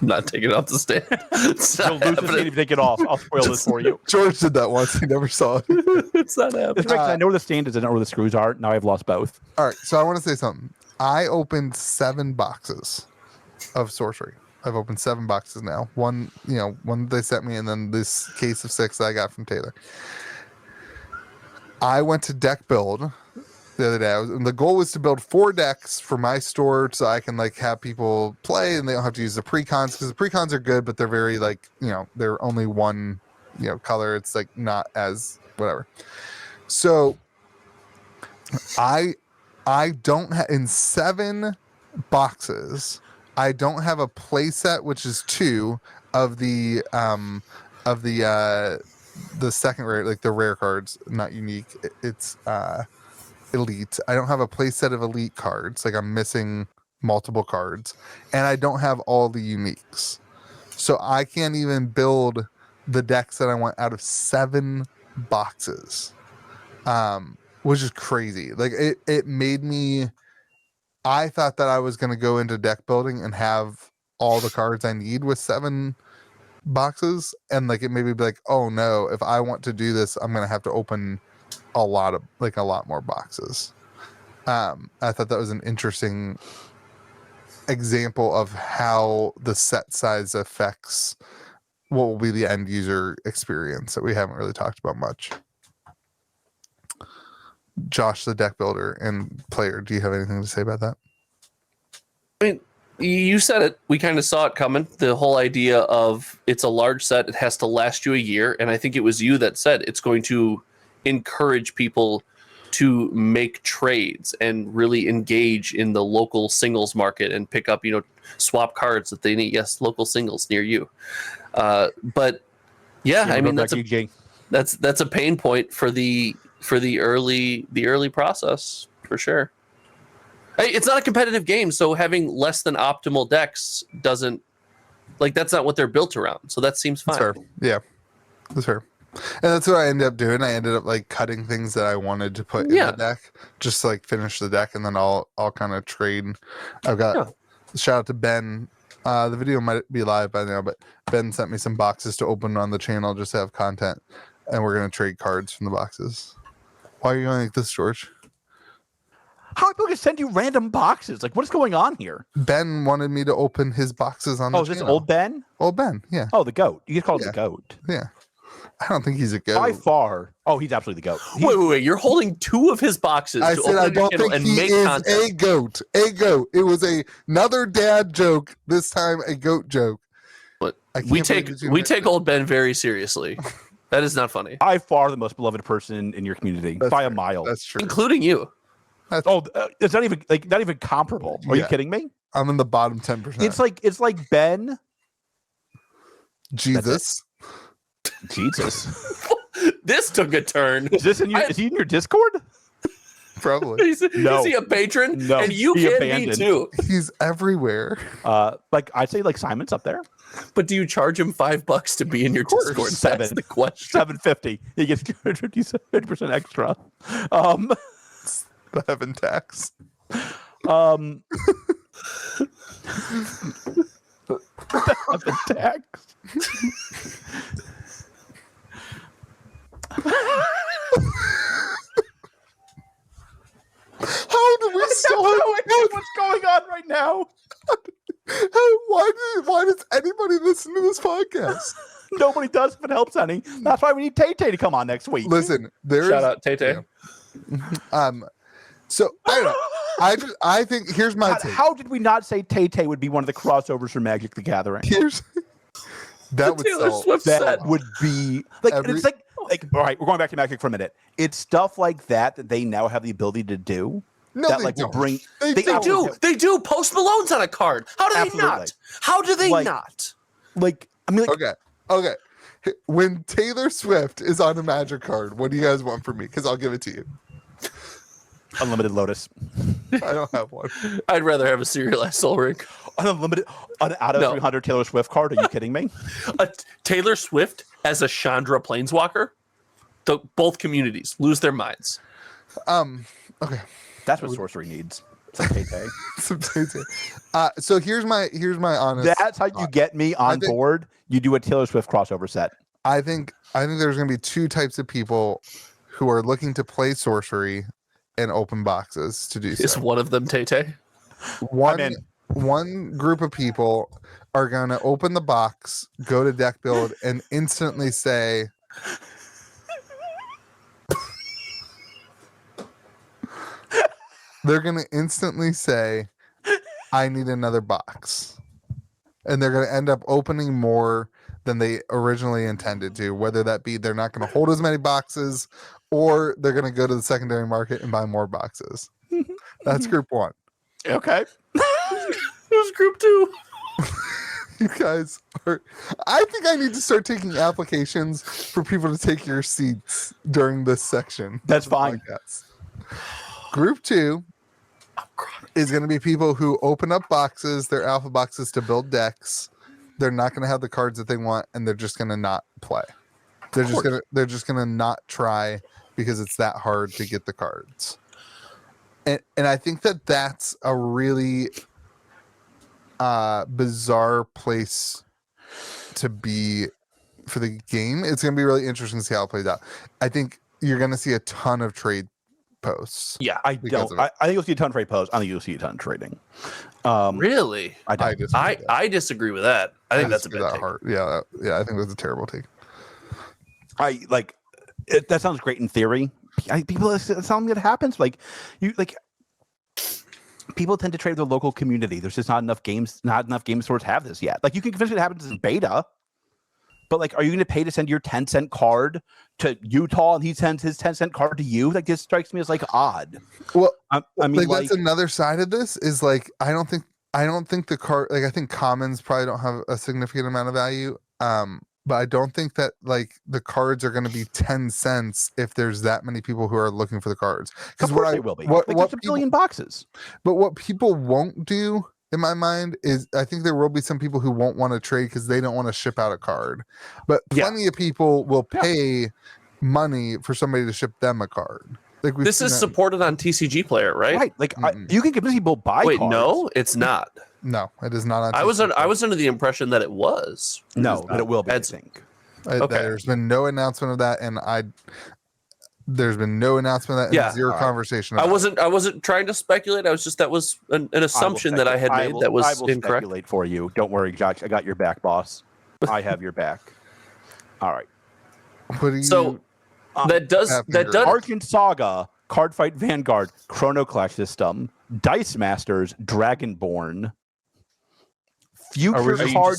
I'm not taking it off the stand. It's You'll not lose the stand if happening. you take it off. I'll spoil this for you. George did that once. He never saw it. It's not It's happening. because I know where the stand is. I know where the screws are. Now I've lost both. All right, so I want to say something. I opened 7 boxes of sorcery. I've opened 7 boxes now. One that they sent me, and then this case of 6 that I got from Taylor. I went to deck build the other day. And the goal was to build 4 decks for my store so I can like have people play and they don't have to use the precons, because the precons are good, but they're very like, they're only one, color. It's like not as whatever. So I don't have in 7 boxes. I don't have a play set, which is 2 of the second rare, like the rare cards, not unique. It's elite. I don't have a play set of elite cards. Like I'm missing multiple cards, and I don't have all the uniques. So I can't even build the decks that I want out of 7 boxes. Which is crazy. Like it made me. I thought that I was going to go into deck building and have all the cards I need with 7 boxes, and like it made me be like, oh no, if I want to do this, I'm going to have to open a lot more boxes. I thought that was an interesting example of how the set size affects what will be the end user experience that we haven't really talked about much. Josh, the deck builder and player, do you have anything to say about that? I mean, you said it. We kind of saw it coming. The whole idea of it's a large set, it has to last you a year. And I think it was you that said it's going to encourage people to make trades and really engage in the local singles market and pick up, swap cards that they need. Yes, local singles near you. But yeah, I mean, that's a pain point for the early process for sure. It's not a competitive game, so having less than optimal decks doesn't that's not what they're built around. So that seems fine. That's fair. Yeah, that's fair. And that's what I ended up doing. I ended up cutting things that I wanted to put in the deck, just to finish the deck, and then I'll kind of trade. I've got shout out to Ben. The video might be live by now, but Ben sent me some boxes to open on the channel just to have content, and we're gonna trade cards from the boxes. Why are you going like this, George? How are people going to send you random boxes? What is going on here? Ben wanted me to open his boxes on the channel. Oh, is this old Ben? Old Ben, yeah. Oh, the goat. You just call it the goat. Yeah. I don't think he's a goat. By far. Oh, he's absolutely the goat. Wait. You're holding two of his boxes I to said open I don't channel think and he make is content. a goat. A goat. It was another dad joke, this time a goat joke. But we take old Ben very seriously. That is not funny. By far the most beloved person in your community. That's by fair. A mile. That's true. Including you. It's not even comparable. Are you kidding me? I'm in the bottom 10%. It's like Ben. Jesus. This took a turn. Is he in your Discord? Probably. Is he a patron? No. And you can be too. He's everywhere. I'd say Simon's up there. But do you charge him $5 to be in your Discord? That's the question. $7.50. He gets 50% extra. The heaven tax. The heaven tax. How do we still have what's going on right now? Why does anybody listen to this podcast? Nobody does if it helps any. That's why we need Tay Tay to come on next week. Listen, shout out Tay Tay. So I don't know. I think here's my take. How did we not say Tay Tay would be one of the crossovers for Magic the Gathering? That would Taylor Swift that would be it's all right, we're going back to Magic for a minute. It's stuff like that they now have the ability to do. No, that they will don't. bring. They do. They do. Post Malone's on a card. How do they not? How do they not? Okay. When Taylor Swift is on a Magic card, what do you guys want from me? Because I'll give it to you. Unlimited Lotus. I don't have one. I'd rather have a serialized Soul Ring. Unlimited out of 300 Taylor Swift card. Are you kidding me? Taylor Swift as a Chandra Planeswalker. Both communities lose their minds. Okay. That's what sorcery needs. Some Tay-Tay. Some Tay-Tay. So here's my honest. That's how you get me on board. You do a Taylor Swift crossover set. I think there's going to be two types of people who are looking to play sorcery and open boxes to do so. Is one of them Tay-Tay? One group of people are going to open the box, go to deck build, and instantly say, they're going to instantly say, I need another box. And they're going to end up opening more than they originally intended to, whether that be they're not going to hold as many boxes or they're going to go to the secondary market and buy more boxes. That's group one. Okay. Who's group two? You guys are. I think I need to start taking applications for people to take your seats during this section. That's fine. Group two is going to be people who open up boxes, their alpha boxes, to build decks. They're not going to have the cards that they want, and they're just going to not play. They're just gonna not try because it's that hard to get the cards. And I think that's a really bizarre place to be for the game. It's going to be really interesting to see how it plays out. I think you're going to see a ton of trade posts. Yeah. I because don't. of it. I think you'll see a ton of trade posts. I think you'll see a ton of trading. Really? I don't. I disagree with that. I think that's a bad take. Yeah, I think that's a terrible take. I like it, that sounds great in theory. People, it's something that happens. Like people tend to trade their local community. There's just not enough game stores have this yet. Like you can convince me it happens in beta, but like, are you going to pay to send your 10-cent card to Utah and he sends his 10-cent card to you? Like this strikes me as like odd. Well, I mean, that's another side of this is like I don't think the card, like I think commons probably don't have a significant amount of value. But I don't think that like the cards are going to be 10 cents if there's that many people who are looking for the cards. Because what they will be. Like there's a billion boxes. But what people won't do, in my mind, is I think there will be some people who won't want to trade because they don't want to ship out a card. But plenty of people will pay money for somebody to ship them a card. Like this is supported on TCG Player, right? Right. Like you can convince people buy. Wait, cards. No, it's not. No, it is not on. I was under the impression that it was. No, but it will be. I think. Okay. There's been no announcement of that, and there's been no announcement of that. And zero conversation. I wasn't trying to speculate. That was an assumption that I had made that was incorrect. Speculate for you. Don't worry, Josh. I got your back, boss. I have your back. All right. That does Argent Saga, Cardfight Vanguard, Chrono Clash System, Dice Masters, Dragonborn, Future Card.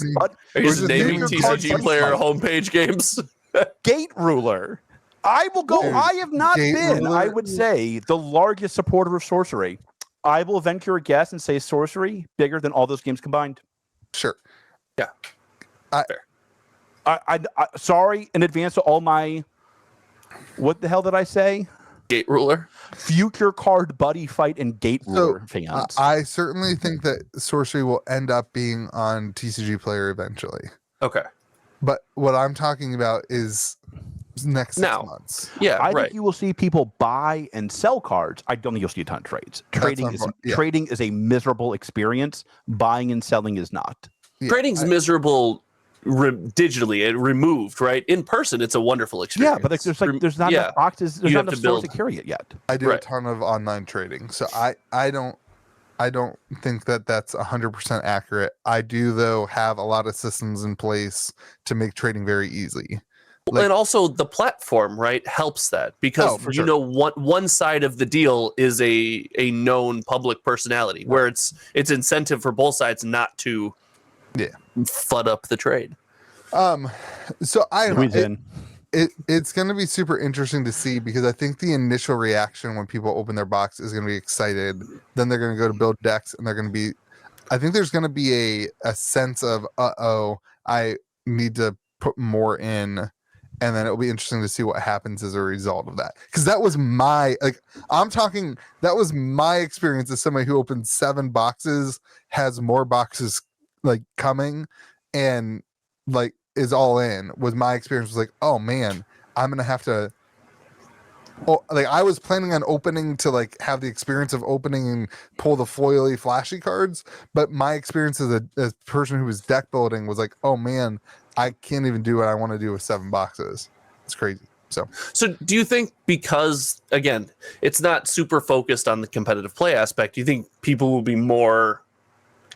Are you just naming TCG Player homepage games? Gate Ruler. I will go. I have not been, Ruler. I would say, the largest supporter of sorcery. I will venture a guess and say sorcery bigger than all those games combined. Sure. Yeah. Fair. I sorry in advance to all my. What the hell did I say? Gate Ruler. Future Card Buddy Fight and Gate Ruler fans. I certainly think that sorcery will end up being on TCG Player eventually. Okay. But what I'm talking about is next 6 months. Yeah, I think you will see people buy and sell cards. I don't think you'll see a ton of trades. Trading is a miserable experience. Buying and selling is not. Yeah, Trading's miserable digitally and removed, right? In person, it's a wonderful experience. Yeah, but there's not enough boxes. There's not enough stores to carry it yet. I do a ton of online trading, so I don't think that that's 100% accurate. I do though have a lot of systems in place to make trading very easy. And also the platform, right, helps that because one side of the deal is a known public personality where it's incentive for both sides not to fud up the trade. So I don't know. It's going to be super interesting to see because I think the initial reaction when people open their box is going to be excited. Then they're going to go to build decks and they're going to be. I think there's going to be a sense of I need to put more in, and then it'll be interesting to see what happens as a result of that. Because that was that was my experience as somebody who opened 7 boxes, has more boxes like coming, and like is all in. Was my experience was like, oh man, I'm gonna have to. Like I was planning on opening to like have the experience of opening and pull the foily flashy cards, but my experience as a person who was deck building was like, oh man, I can't even do what I want to do with 7 boxes. It's crazy. So do you think because again, it's not super focused on the competitive play aspect, do you think people will be more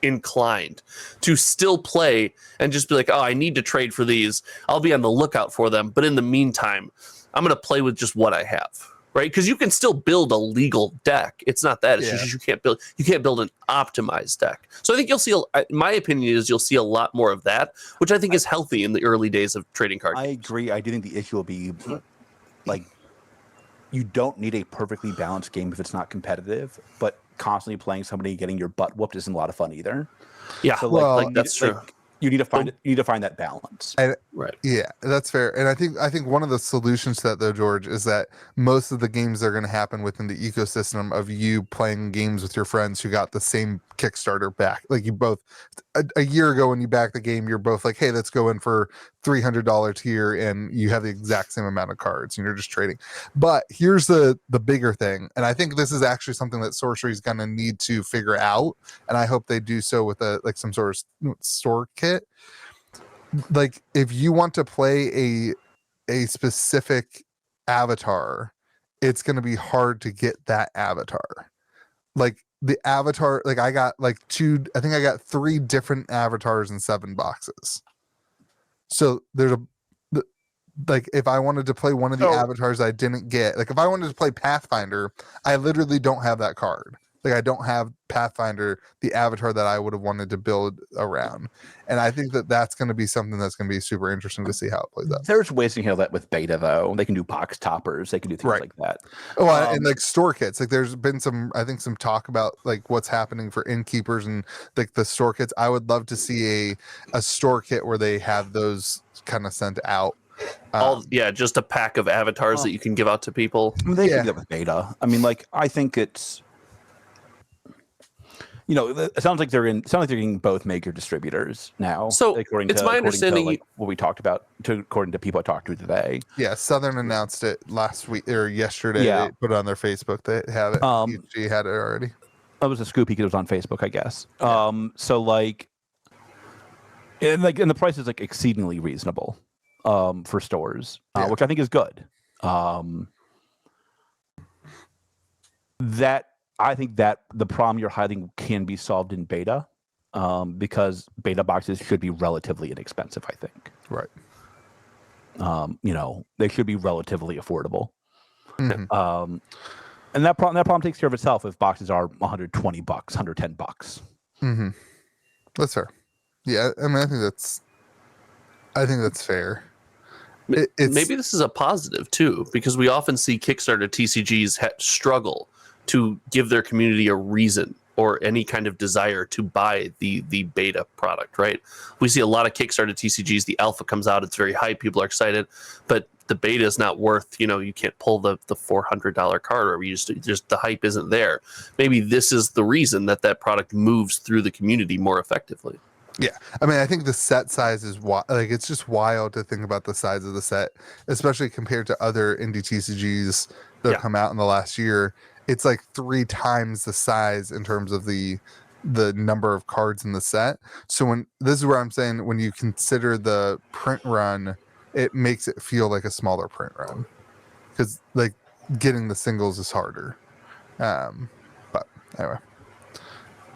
inclined to still play and just be like, oh, I need to trade for these. I'll be on the lookout for them. But in the meantime, I'm going to play with just what I have, right? Because you can still build a legal deck. It's not that. It's just you can't build an optimized deck. So I think you'll see, my opinion is you'll see a lot more of that, which I think is healthy in the early days of trading card games. Agree. I do think the issue will be like, you don't need a perfectly balanced game if it's not competitive, but constantly playing somebody getting your butt whooped isn't a lot of fun either. Yeah, so that's true. You need to find that balance. Right. Yeah, that's fair. And I think one of the solutions to that though, George, is that most of the games are going to happen within the ecosystem of you playing games with your friends who got the same Kickstarter back. Like you both a year ago when you backed the game, you're both like, hey, let's go in for $300 here, and you have the exact same amount of cards and you're just trading. But here's the bigger thing, and I think this is actually something that Sorcery is going to need to figure out, and I hope they do so with some sort of store kit. Like if you want to play a specific avatar, it's going to be hard to get that avatar. Like the avatar, like I got like I think I got 3 different avatars in 7 boxes. So there's like if I wanted to play one of the avatars I didn't get, like if I wanted to play Pathfinder, I literally don't have that card. Like I don't have Pathfinder, the avatar that I would have wanted to build around. And I think that that's going to be something that's going to be super interesting to see how it plays out. There's ways to handle that with beta, though. They can do box toppers. They can do things like that. Oh, and like store kits. Like there's been some talk about like what's happening for innkeepers and like the store kits. I would love to see a store kit where they have those kind of sent out. Just a pack of avatars that you can give out to people. I mean, they can do that with beta. I mean, like I think it's. It sounds like they're getting both major distributors now. So it's my understanding like what we talked about, according to people I talked to today. Yeah, Southern announced it last week or yesterday. Yeah. They put it on their Facebook. They have it. TCG had it already. That was a scoop because it was on Facebook, I guess. So like, and the price is like exceedingly reasonable for stores, which I think is good. I think that the problem you're hiding can be solved in beta, because beta boxes should be relatively inexpensive, I think. Right. They should be relatively affordable. Mm-hmm. And that problem takes care of itself if boxes are $120, $110. Mm-hmm. That's fair. Yeah, I mean, I think that's fair. Maybe this is a positive too, because we often see Kickstarter TCGs struggle to give their community a reason or any kind of desire to buy the beta product, right? We see a lot of Kickstarter TCGs, the alpha comes out, it's very hype, people are excited, but the beta is not worth, you can't pull the $400 card, or just the hype isn't there. Maybe this is the reason that product moves through the community more effectively. Yeah, I mean, I think the set size is like it's just wild to think about the size of the set, especially compared to other indie TCGs that have come out in the last year. It's like 3 times the size in terms of the number of cards in the set. So this is where I'm saying when you consider the print run, it makes it feel like a smaller print run because like getting the singles is harder. But anyway,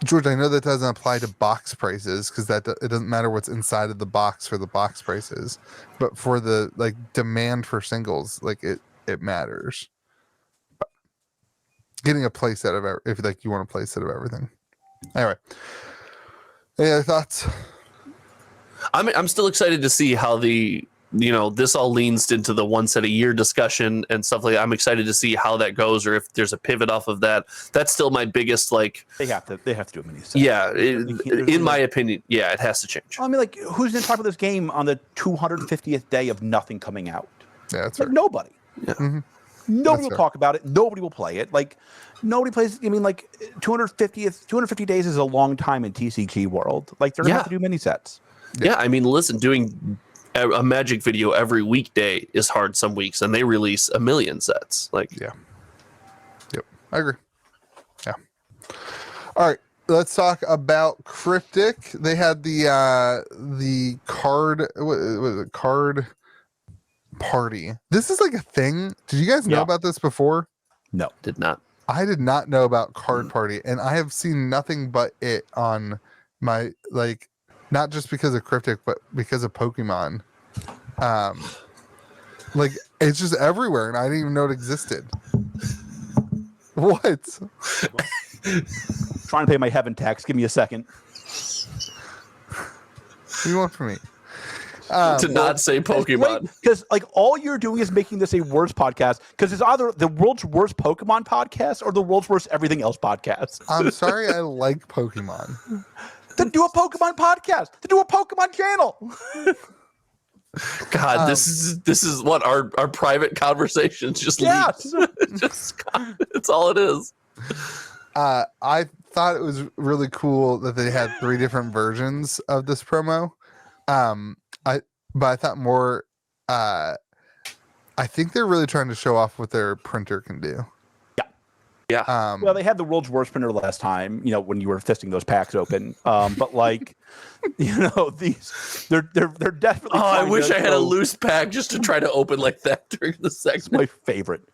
George, I know that doesn't apply to box prices because it doesn't matter what's inside of the box for the box prices, but for the like demand for singles, like it matters. Getting a play set of if like you want a play set of everything. Anyway, any other thoughts? I'm still excited to see how this all leans into the one set a year discussion and stuff like that. I'm excited to see how that goes, or if there's a pivot off of that. That's still my biggest they have to do a mini set. Yeah, in my opinion, it has to change. I mean, like, who's going to talk about this game on the 250th day of nothing coming out? Yeah, that's like nobody. Yeah. Mm-hmm. Nobody will talk about it. Nobody will play it. Like, nobody plays. I mean, like, 250 days is a long time in TCG world. Like, they're going to have to do mini sets. Yeah, I mean, listen, doing a Magic video every weekday is hard some weeks, and they release 1 million sets. Like, yep, I agree. Yeah. All right, let's talk about Cryptic. They had the card. What was it? Card party. This is like a thing. Did you guys know about this before? No, did not. I did not know about card party, and I have seen nothing but it on my not just because of Cryptic, but because of Pokemon. Like it's just everywhere, and I didn't even know it existed. What? Trying to pay my heaven tax. Give me a second. What do you want from me? To not say Pokemon, because like all you're doing is making this a worse podcast, because it's either the world's worst Pokemon podcast or the world's worst everything else podcast. I'm sorry, I like Pokemon. Then do a Pokemon podcast. Then do a Pokemon channel. God, this is what our private conversations just lead. It's all it is. I thought it was really cool that they had 3 different versions of this promo. But I thought more. I think they're really trying to show off what their printer can do. Yeah. Yeah. Well, they had the world's worst printer last time, when you were fisting those packs open. But like, these they're definitely. Oh, I trying wish to I had a show- loose pack just to try to open like that during the It's segment. my favorite.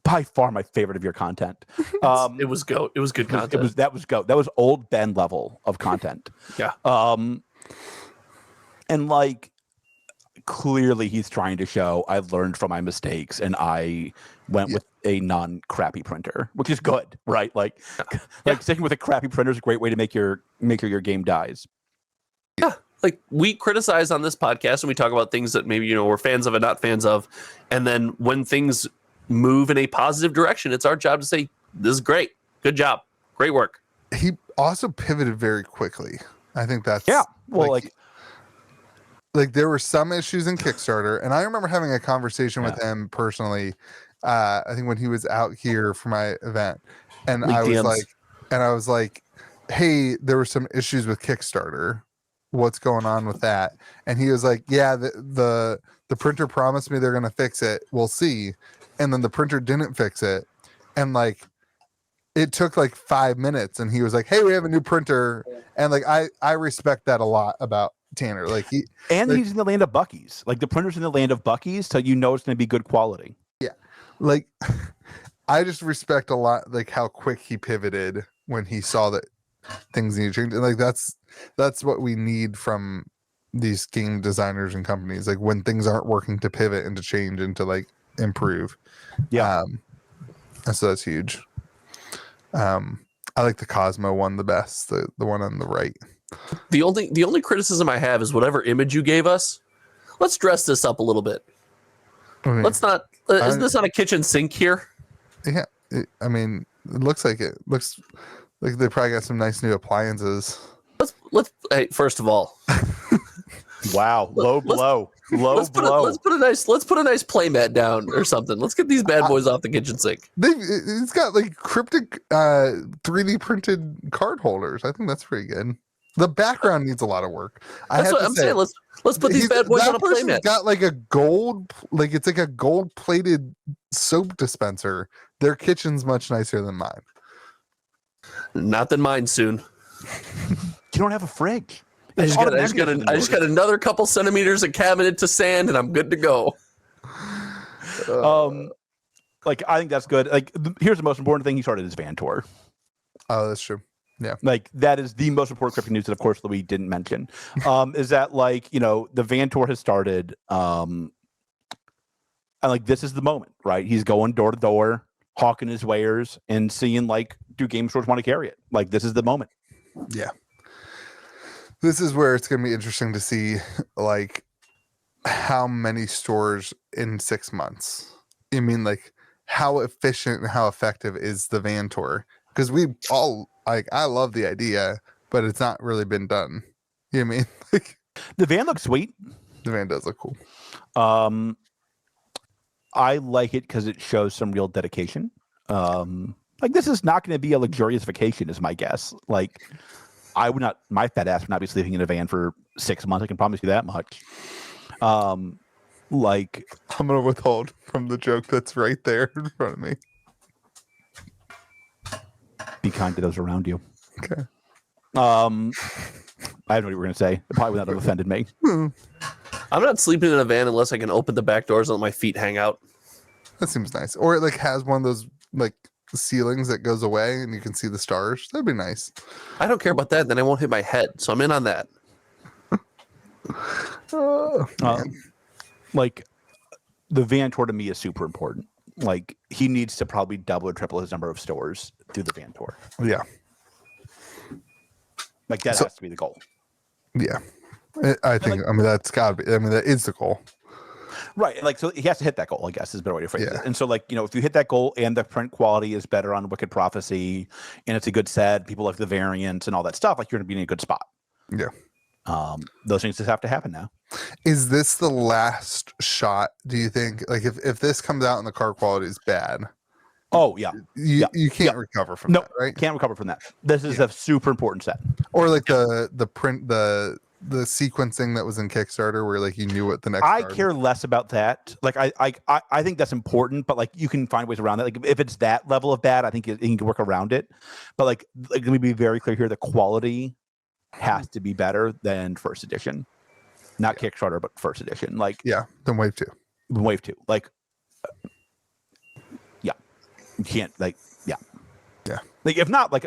By far my favorite of your content. It was goat. It was good content. That was goat. That was old Ben level of content. Yeah. And like, clearly he's trying to show I learned from my mistakes and I went with a non-crappy printer, which is good, right? Like sticking with a crappy printer is a great way to make your game dies. Yeah. Like we criticize on this podcast and we talk about things that maybe, we're fans of and not fans of. And then when things move in a positive direction, it's our job to say, this is great. Good job. Great work. He also pivoted very quickly. I think that's Well, like there were some issues in Kickstarter, and I remember having a conversation with him personally. I think when he was out here for my event, and I was like, "Hey, there were some issues with Kickstarter. What's going on with that?" And he was like, "Yeah, the printer promised me they're gonna fix it. We'll see." And then the printer didn't fix it, and like it took like 5 minutes, and he was like, "Hey, we have a new printer," and like I respect that a lot about Tanner. Like he's in the land of Buc-ee's. Like the printer's in the land of Buc-ee's, so it's going to be good quality. Yeah, like I just respect a lot like how quick he pivoted when he saw that things need to change, and like that's what we need from these game designers and companies. Like when things aren't working, to pivot and to change and to like improve. Yeah, so that's huge. I like the Cosmo one the best, the one on the right. The only criticism I have is whatever image you gave us. Let's dress this up a little bit. Okay. Let's not. Isn't this on a kitchen sink here? Yeah, it looks like it. Looks like they probably got some nice new appliances. Let's. Hey, first of all, wow, low blow. Let's put a nice playmat down or something. Let's get these bad boys off the kitchen sink. It's got like cryptic 3D printed card holders. I think that's pretty good. The background needs a lot of work. That's what I'm saying. Let's put these bad boys on a playmat. Got like a gold, like it's like a gold plated soap dispenser. Their kitchen's much nicer than mine. Not than mine soon. You don't have a fridge. I just got another couple centimeters of cabinet to sand, and I'm good to go. Like I think that's good. Like here's the most important thing: he started his van tour. Oh, that's true. Yeah, like that is the most important cryptic news that, of course, Louis didn't mention. Is that like the van tour has started, and like this is the moment, right? He's going door to door, hawking his wares, and seeing like do game stores want to carry it. Like this is the moment. Yeah. This is where it's going to be interesting to see like how many stores in 6 months. I mean, like how efficient and how effective is the van tour? Because we all like, I love the idea, but it's not really been done. You know what I mean? Like, the van looks sweet. The van does look cool. I like it because it shows some real dedication. Like this is not going to be a luxurious vacation, is my guess. Like. My fat ass would not be sleeping in a van for 6 months. I can promise you that much. Like I'm gonna withhold from the joke that's right there in front of me. Be kind to those around you. Okay. I don't know what you were gonna say. It probably would not have offended me. I'm not sleeping in a van unless I can open the back doors and let my feet hang out. That seems nice. Or it like has one of those like ceilings that goes away and you can see the stars. That'd be nice. I don't care about that. Then I won't hit my head. So I'm in on that. Like the van tour to me is super important. Like he needs to probably double or triple his number of stores through the van tour. Yeah. Like that has to be the goal. Yeah. I think, I mean, that's gotta be, I mean, that is the goal. Right. Like, so he has to hit that goal, I guess, is a better way to phrase it. And so, like, if you hit that goal and the print quality is better on Wicked Prophecy and it's a good set, people like the variants and all that stuff, like, you're going to be in a good spot. Yeah. Those things just have to happen now. Is this the last shot, do you think? Like, if this comes out and the card quality is bad, oh, yeah. You can't recover from that, right? Can't recover from that. This is a super important set. Or like the print, the sequencing that was in Kickstarter, where like you knew what the next. I card care was? less about that. Like I think that's important, but like you can find ways around that. Like if it's that level of bad, I think you can work around it. But like let me be very clear here: the quality has to be better than first edition, not Kickstarter, but first edition. Like then Wave 2. Wave 2. Like you can't like Like if not, like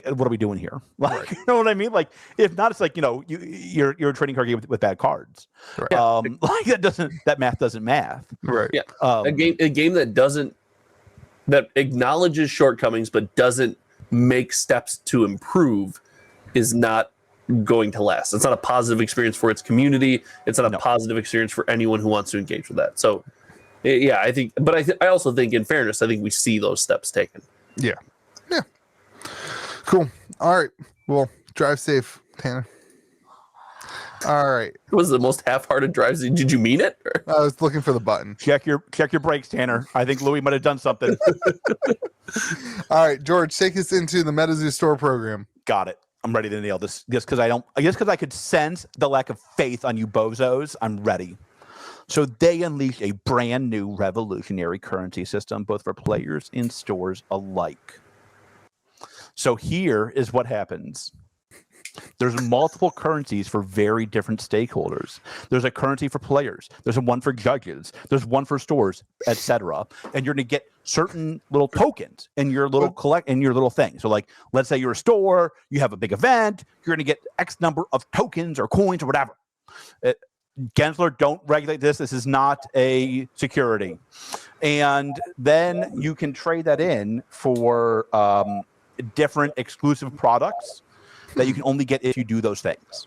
what are we doing here? Like Right. you know what I mean? Like if not, it's like you're a trading card game with bad cards. Right. Like that math doesn't math. Right. Yeah. A game that acknowledges shortcomings but doesn't make steps to improve is not going to last. It's not a positive experience for its community. It's not a positive experience for anyone who wants to engage with that. So yeah, I think, but I also think, in fairness, I think we see those steps taken. Yeah. Cool. All right. Well, drive safe, Tanner. All right. It was the most half-hearted drive. Did you mean it? I was looking for the button. Check your brakes, Tanner. I think Louis might have done something. All right, George, take us into the MetaZoo store program. Got it. I'm ready to nail this. Just because I could sense the lack of faith on you bozos, I'm ready. So they unleash a brand new revolutionary currency system, both for players and stores alike. So here is what happens. There's multiple currencies for very different stakeholders. There's a currency for players. There's one for judges. There's one for stores, etc. And you're going to get certain little tokens in your little thing. So like, let's say you're a store, you have a big event, you're going to get X number of tokens or coins or whatever. Gensler, don't regulate this. This is not a security. And then you can trade that in for different exclusive products that you can only get if you do those things.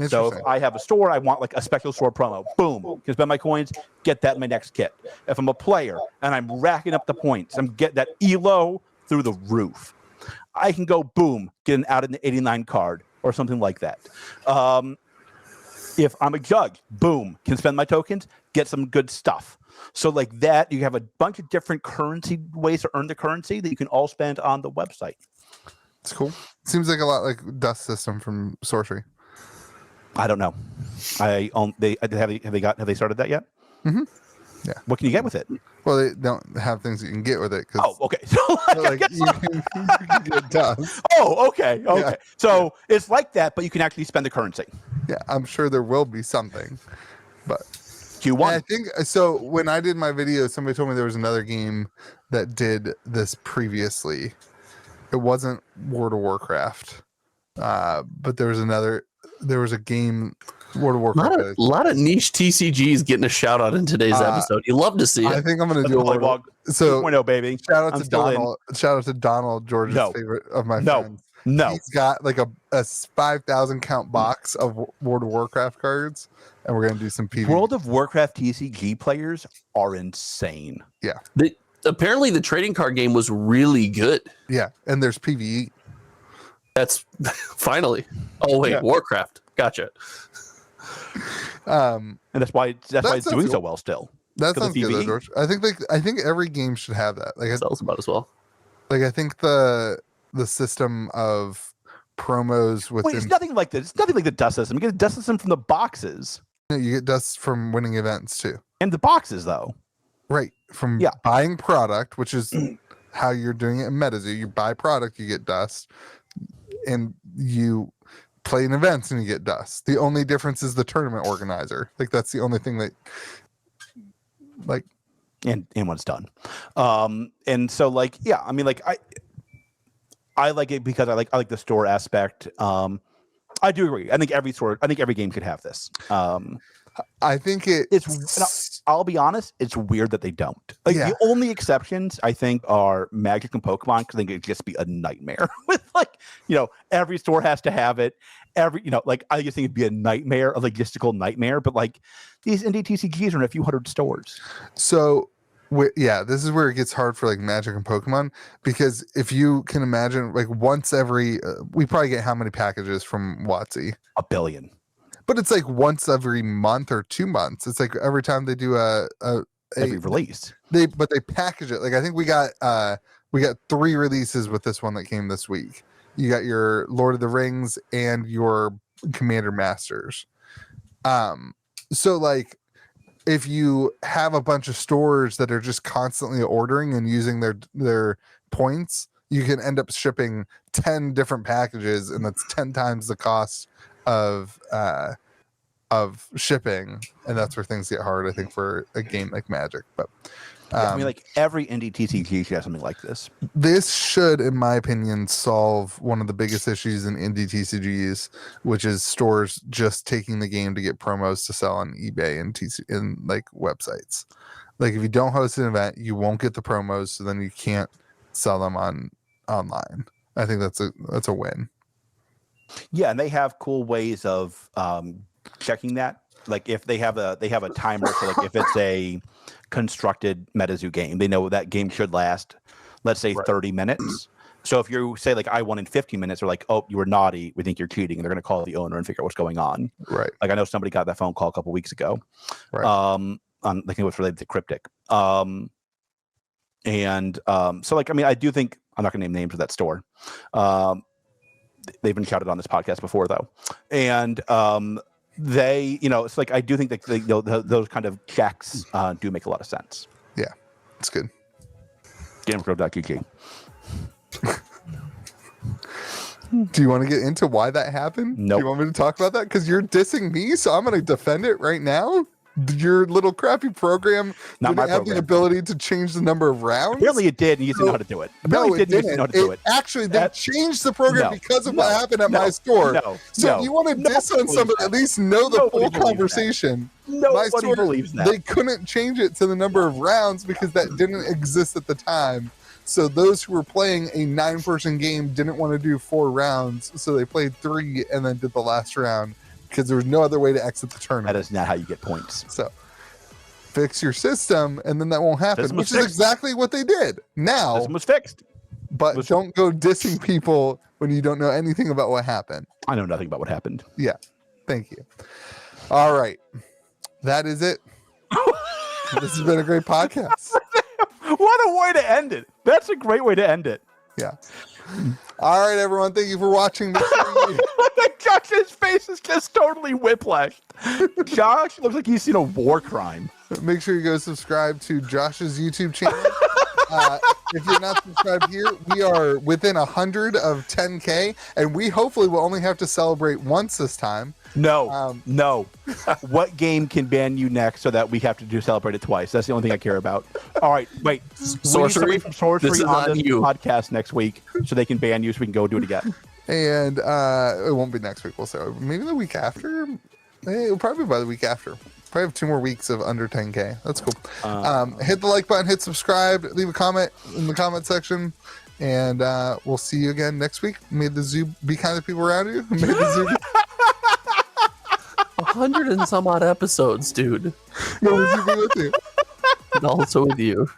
So if I have a store, I want like a special store promo. Boom. Can spend my coins, get that in my next kit. If I'm a player and I'm racking up the points, I'm getting that ELO through the roof. I can go boom, get an out in the 89 card or something like that. If I'm a judge, boom, can spend my tokens, get some good stuff. So like that, you have a bunch of different currency ways to earn the currency that you can all spend on the website. It's cool. Seems like a lot like Dust System from Sorcery. I don't know. Have they started that yet? Mm-hmm. Yeah. What can you get with it? Well, they don't have things that you can get with it. Oh, okay. So like you can get Dust. Oh, okay. Yeah. So it's like that, but you can actually spend the currency. Yeah, I'm sure there will be something, but Q1. I think so. When I did my video, somebody told me there was another game that did this previously. It wasn't World of Warcraft, but there was a game, World of Warcraft. A lot of niche TCGs getting a shout out in today's episode. You love to see it. I think I'm going to do a Pollywog 2.0, baby. Shout out to Donald. Shout out to Donald, George's favorite of my friends. No. He's got like a 5,000 count box of World of Warcraft cards, and we're going to do some PvP. World of Warcraft TCG players are insane. Yeah. Apparently, the trading card game was really good. Yeah, and there's PvE. That's finally. Oh wait, Warcraft. Gotcha. And that's why it's doing so well still. That sounds good, though, George. I think every game should have that. Like, sells about as well. Like I think the system of promos within. Wait, it's nothing like this. It's nothing like the dust system. You get the dust system from the boxes. You get dust from winning events too. And the boxes, though. Right. From buying product, which is how you're doing it in MetaZoo. You buy product, you get dust. And you play in events and you get dust. The only difference is the tournament organizer. Like that's the only thing that like and when it's done. And so like, yeah, I mean like I like it because I like the store aspect. I do agree. I think every game could have this. I think it's I'll be honest, it's weird that they don't. Like the only exceptions I think are Magic and Pokemon, because I think it'd just be a nightmare with like, every store has to have it. Like I just think it'd be a nightmare, a logistical nightmare. But like these indie TCGs are in a few hundred stores. So this is where it gets hard for like Magic and Pokemon, because if you can imagine, like once every we probably get how many packages from WotC? 1 billion. But it's like once every month or 2 months. It's like every time they do every release. They package it. Like I think we got 3 releases with this one that came this week. You got your Lord of the Rings and your Commander Masters. So like if you have a bunch of stores that are just constantly ordering and using their points, you can end up shipping 10 different packages, and that's 10 times the cost of shipping, and that's where things get hard, I think, for a game like Magic. But Yeah, I mean, like every indie TCG should have something like this. this should, in my opinion, solve one of the biggest issues in indie TCGs, which is stores just taking the game to get promos to sell on eBay and like websites. Like if you don't host an event, you won't get the promos, so then you can't sell them online. I think that's a win. Yeah, and they have cool ways of checking that. Like if they have a timer, so like if it's a constructed MetaZoo game, they know that game should last, let's say 30 minutes. So if you say like I won in 15 minutes, they're like, oh, you were naughty, we think you're cheating, and they're going to call the owner and figure out what's going on. Right. Like I know somebody got that phone call a couple weeks ago. Right. On I think it was related to Cryptic. So like I mean I do think I'm not going to name names of that store. They've been shouted on this podcast before though, and they, it's like I do think that those kind of checks do make a lot of sense. Yeah, it's good. GamePro.GG. Do you want to get into why that happened? Nope. Do you want me to talk about that? Because you're dissing me, so I'm going to defend it right now. Your little crappy program Not my didn't have program. the ability to change the number of rounds. Apparently it did, and you didn't know how to do it. No, it didn't. You know how to do it. Actually, they changed the program because of what happened at no, my store. no, So no, if you want to diss on somebody, at least know the Nobody full believes conversation. My Nobody store, believes that. they couldn't change it to the number of rounds because that didn't exist at the time. So those who were playing a 9-person game didn't want to do 4 rounds, so they played 3 and then did the last round because there was no other way to exit the tournament. That is not how you get points. So fix your system, and then that won't happen, which is exactly what they did. Now, System was fixed. but don't go dissing people when you don't know anything about what happened. I know nothing about what happened. Yeah, thank you. All right, that is it. This has been a great podcast. What a way to end it. That's a great way to end it. Yeah. All right, everyone. Thank you for watching. Make sure you- Josh's face is just totally whiplashed. Josh looks like he's seen a war crime. Make sure you go subscribe to Josh's YouTube channel. If you're not subscribed here, we are within 100 of 10K, and we hopefully will only have to celebrate once this time. No, no. What game can ban you next so that we have to celebrate it twice? That's the only thing I care about. All right, wait. Sorcery? From sorcery This is on on this you. podcast next week so they can ban you so we can go do it again. And it won't be next week. We'll say maybe the week after. It'll probably be by the week after. Probably have 2 more weeks of under 10K. That's cool. Hit the like button, hit subscribe, leave a comment in the comment section, and we'll see you again next week. May the zoo be kind of people around you. May the zoo be 100 and some odd episodes, dude. May the zoo be with you. And also with you.